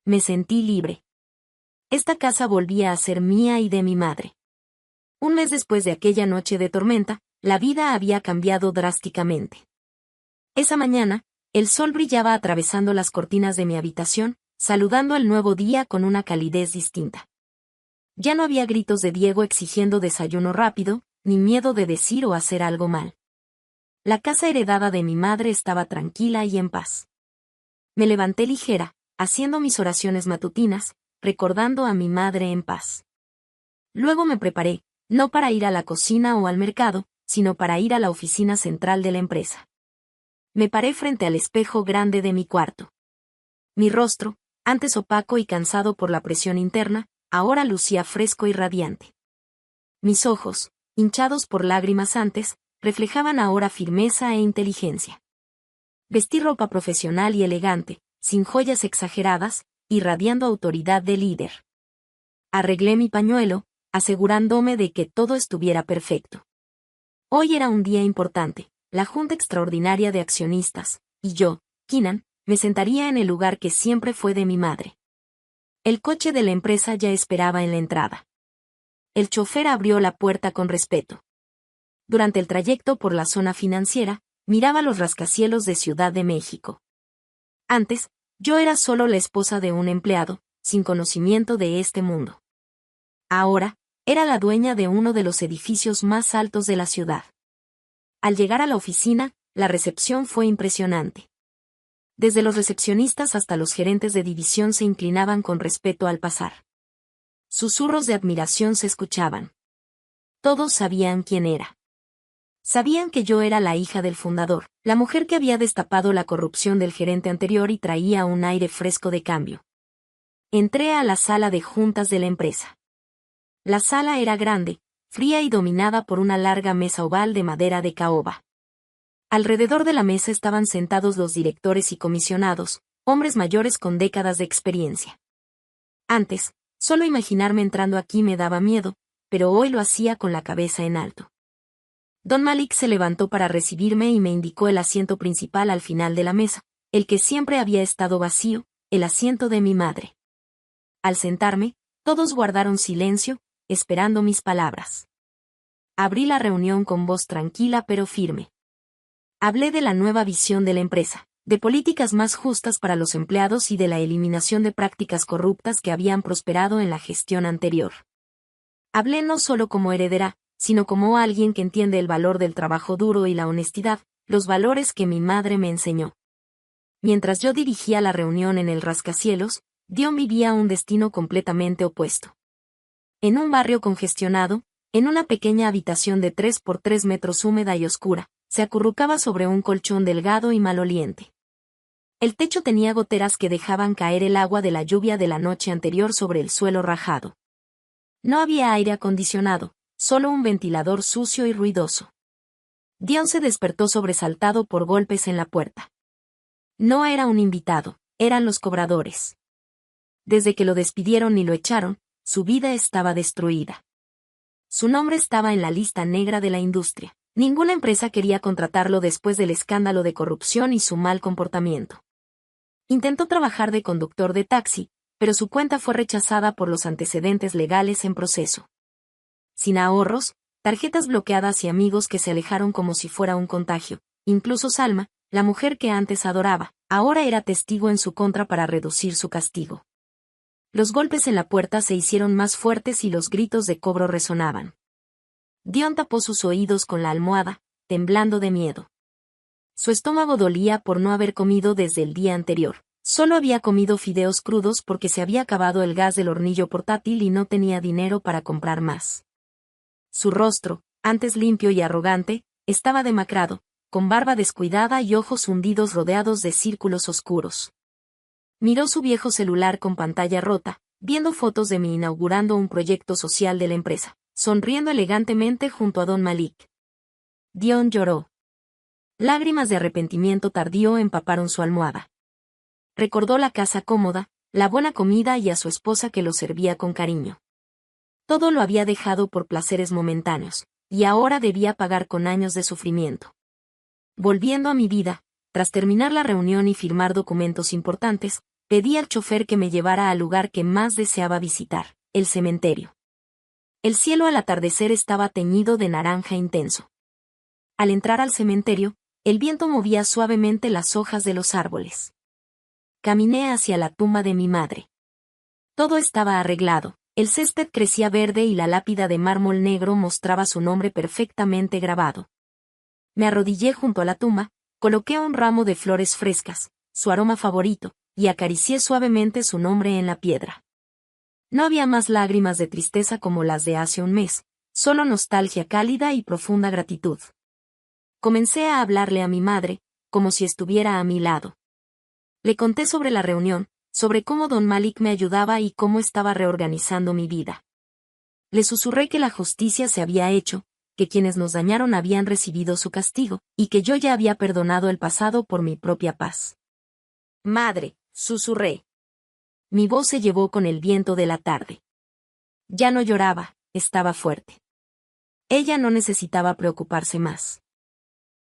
Me sentí libre. Esta casa volvía a ser mía y de mi madre. Un mes después de aquella noche de tormenta, la vida había cambiado drásticamente. Esa mañana, el sol brillaba atravesando las cortinas de mi habitación, saludando el nuevo día con una calidez distinta. Ya no había gritos de Diego exigiendo desayuno rápido, ni miedo de decir o hacer algo mal. La casa heredada de mi madre estaba tranquila y en paz. Me levanté ligera, haciendo mis oraciones matutinas, recordando a mi madre en paz. Luego me preparé, no para ir a la cocina o al mercado, sino para ir a la oficina central de la empresa. Me paré frente al espejo grande de mi cuarto. Mi rostro, antes opaco y cansado por la presión interna, ahora lucía fresco y radiante. Mis ojos, hinchados por lágrimas antes, reflejaban ahora firmeza e inteligencia. Vestí ropa profesional y elegante, sin joyas exageradas, irradiando autoridad de líder. Arreglé mi pañuelo, asegurándome de que todo estuviera perfecto. Hoy era un día importante, la junta extraordinaria de accionistas, y yo, Keenan, me sentaría en el lugar que siempre fue de mi madre. El coche de la empresa ya esperaba en la entrada. El chofer abrió la puerta con respeto. Durante el trayecto por la zona financiera, miraba los rascacielos de Ciudad de México. Antes, yo era solo la esposa de un empleado, sin conocimiento de este mundo. Ahora, era la dueña de uno de los edificios más altos de la ciudad. Al llegar a la oficina, la recepción fue impresionante. Desde los recepcionistas hasta los gerentes de división se inclinaban con respeto al pasar. Susurros de admiración se escuchaban. Todos sabían quién era. Sabían que yo era la hija del fundador, la mujer que había destapado la corrupción del gerente anterior y traía un aire fresco de cambio. Entré a la sala de juntas de la empresa. La sala era grande, fría y dominada por una larga mesa oval de madera de caoba. Alrededor de la mesa estaban sentados los directores y comisionados, hombres mayores con décadas de experiencia. Antes, solo imaginarme entrando aquí me daba miedo, pero hoy lo hacía con la cabeza en alto. Don Malik se levantó para recibirme y me indicó el asiento principal al final de la mesa, el que siempre había estado vacío, el asiento de mi madre. Al sentarme, todos guardaron silencio, esperando mis palabras. Abrí la reunión con voz tranquila pero firme. Hablé de la nueva visión de la empresa, de políticas más justas para los empleados y de la eliminación de prácticas corruptas que habían prosperado en la gestión anterior. Hablé no solo como heredera, sino como alguien que entiende el valor del trabajo duro y la honestidad, los valores que mi madre me enseñó. Mientras yo dirigía la reunión en el rascacielos, Dion vivía un destino completamente opuesto. En un barrio congestionado, en una pequeña habitación de 3 por 3 metros húmeda y oscura, se acurrucaba sobre un colchón delgado y maloliente. El techo tenía goteras que dejaban caer el agua de la lluvia de la noche anterior sobre el suelo rajado. No había aire acondicionado, solo un ventilador sucio y ruidoso. Dion se despertó sobresaltado por golpes en la puerta. No era un invitado, eran los cobradores. Desde que lo despidieron y lo echaron, su vida estaba destruida. Su nombre estaba en la lista negra de la industria. Ninguna empresa quería contratarlo después del escándalo de corrupción y su mal comportamiento. Intentó trabajar de conductor de taxi, pero su cuenta fue rechazada por los antecedentes legales en proceso. Sin ahorros, tarjetas bloqueadas y amigos que se alejaron como si fuera un contagio, incluso Salma, la mujer que antes adoraba, ahora era testigo en su contra para reducir su castigo. Los golpes en la puerta se hicieron más fuertes y los gritos de cobro resonaban. Dion tapó sus oídos con la almohada, temblando de miedo. Su estómago dolía por no haber comido desde el día anterior. Solo había comido fideos crudos porque se había acabado el gas del hornillo portátil y no tenía dinero para comprar más. Su rostro, antes limpio y arrogante, estaba demacrado, con barba descuidada y ojos hundidos rodeados de círculos oscuros. Miró su viejo celular con pantalla rota, viendo fotos de mí inaugurando un proyecto social de la empresa, sonriendo elegantemente junto a Don Malik. Dion lloró. Lágrimas de arrepentimiento tardío empaparon su almohada. Recordó la casa cómoda, la buena comida y a su esposa que lo servía con cariño. Todo lo había dejado por placeres momentáneos, y ahora debía pagar con años de sufrimiento. Volviendo a mi vida, tras terminar la reunión y firmar documentos importantes, pedí al chofer que me llevara al lugar que más deseaba visitar, el cementerio. El cielo al atardecer estaba teñido de naranja intenso. Al entrar al cementerio, el viento movía suavemente las hojas de los árboles. Caminé hacia la tumba de mi madre. Todo estaba arreglado, el césped crecía verde y la lápida de mármol negro mostraba su nombre perfectamente grabado. Me arrodillé junto a la tumba, coloqué un ramo de flores frescas, su aroma favorito, y acaricié suavemente su nombre en la piedra. No había más lágrimas de tristeza como las de hace un mes, solo nostalgia cálida y profunda gratitud. Comencé a hablarle a mi madre, como si estuviera a mi lado. Le conté sobre la reunión, sobre cómo Don Malik me ayudaba y cómo estaba reorganizando mi vida. Le susurré que la justicia se había hecho, que quienes nos dañaron habían recibido su castigo, y que yo ya había perdonado el pasado por mi propia paz. Madre, susurré. Mi voz se llevó con el viento de la tarde. Ya no lloraba, estaba fuerte. Ella no necesitaba preocuparse más.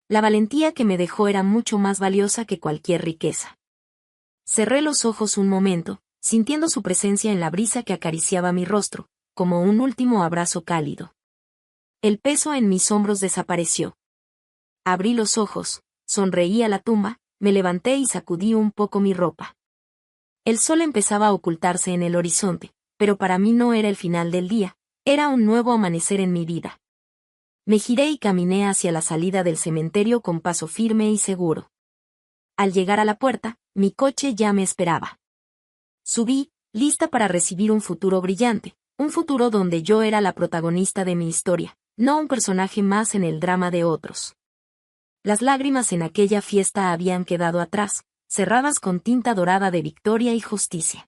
La valentía que me dejó era mucho más valiosa que cualquier riqueza. Cerré los ojos un momento, sintiendo su presencia en la brisa que acariciaba mi rostro, como un último abrazo cálido. El peso en mis hombros desapareció. Abrí los ojos, sonreí a la tumba, me levanté y sacudí un poco mi ropa. El sol empezaba a ocultarse en el horizonte, pero para mí no era el final del día, era un nuevo amanecer en mi vida. Me giré y caminé hacia la salida del cementerio con paso firme y seguro. Al llegar a la puerta, mi coche ya me esperaba. Subí, lista para recibir un futuro brillante, un futuro donde yo era la protagonista de mi historia, no un personaje más en el drama de otros. Las lágrimas en aquella fiesta habían quedado atrás, cerradas con tinta dorada de victoria y justicia.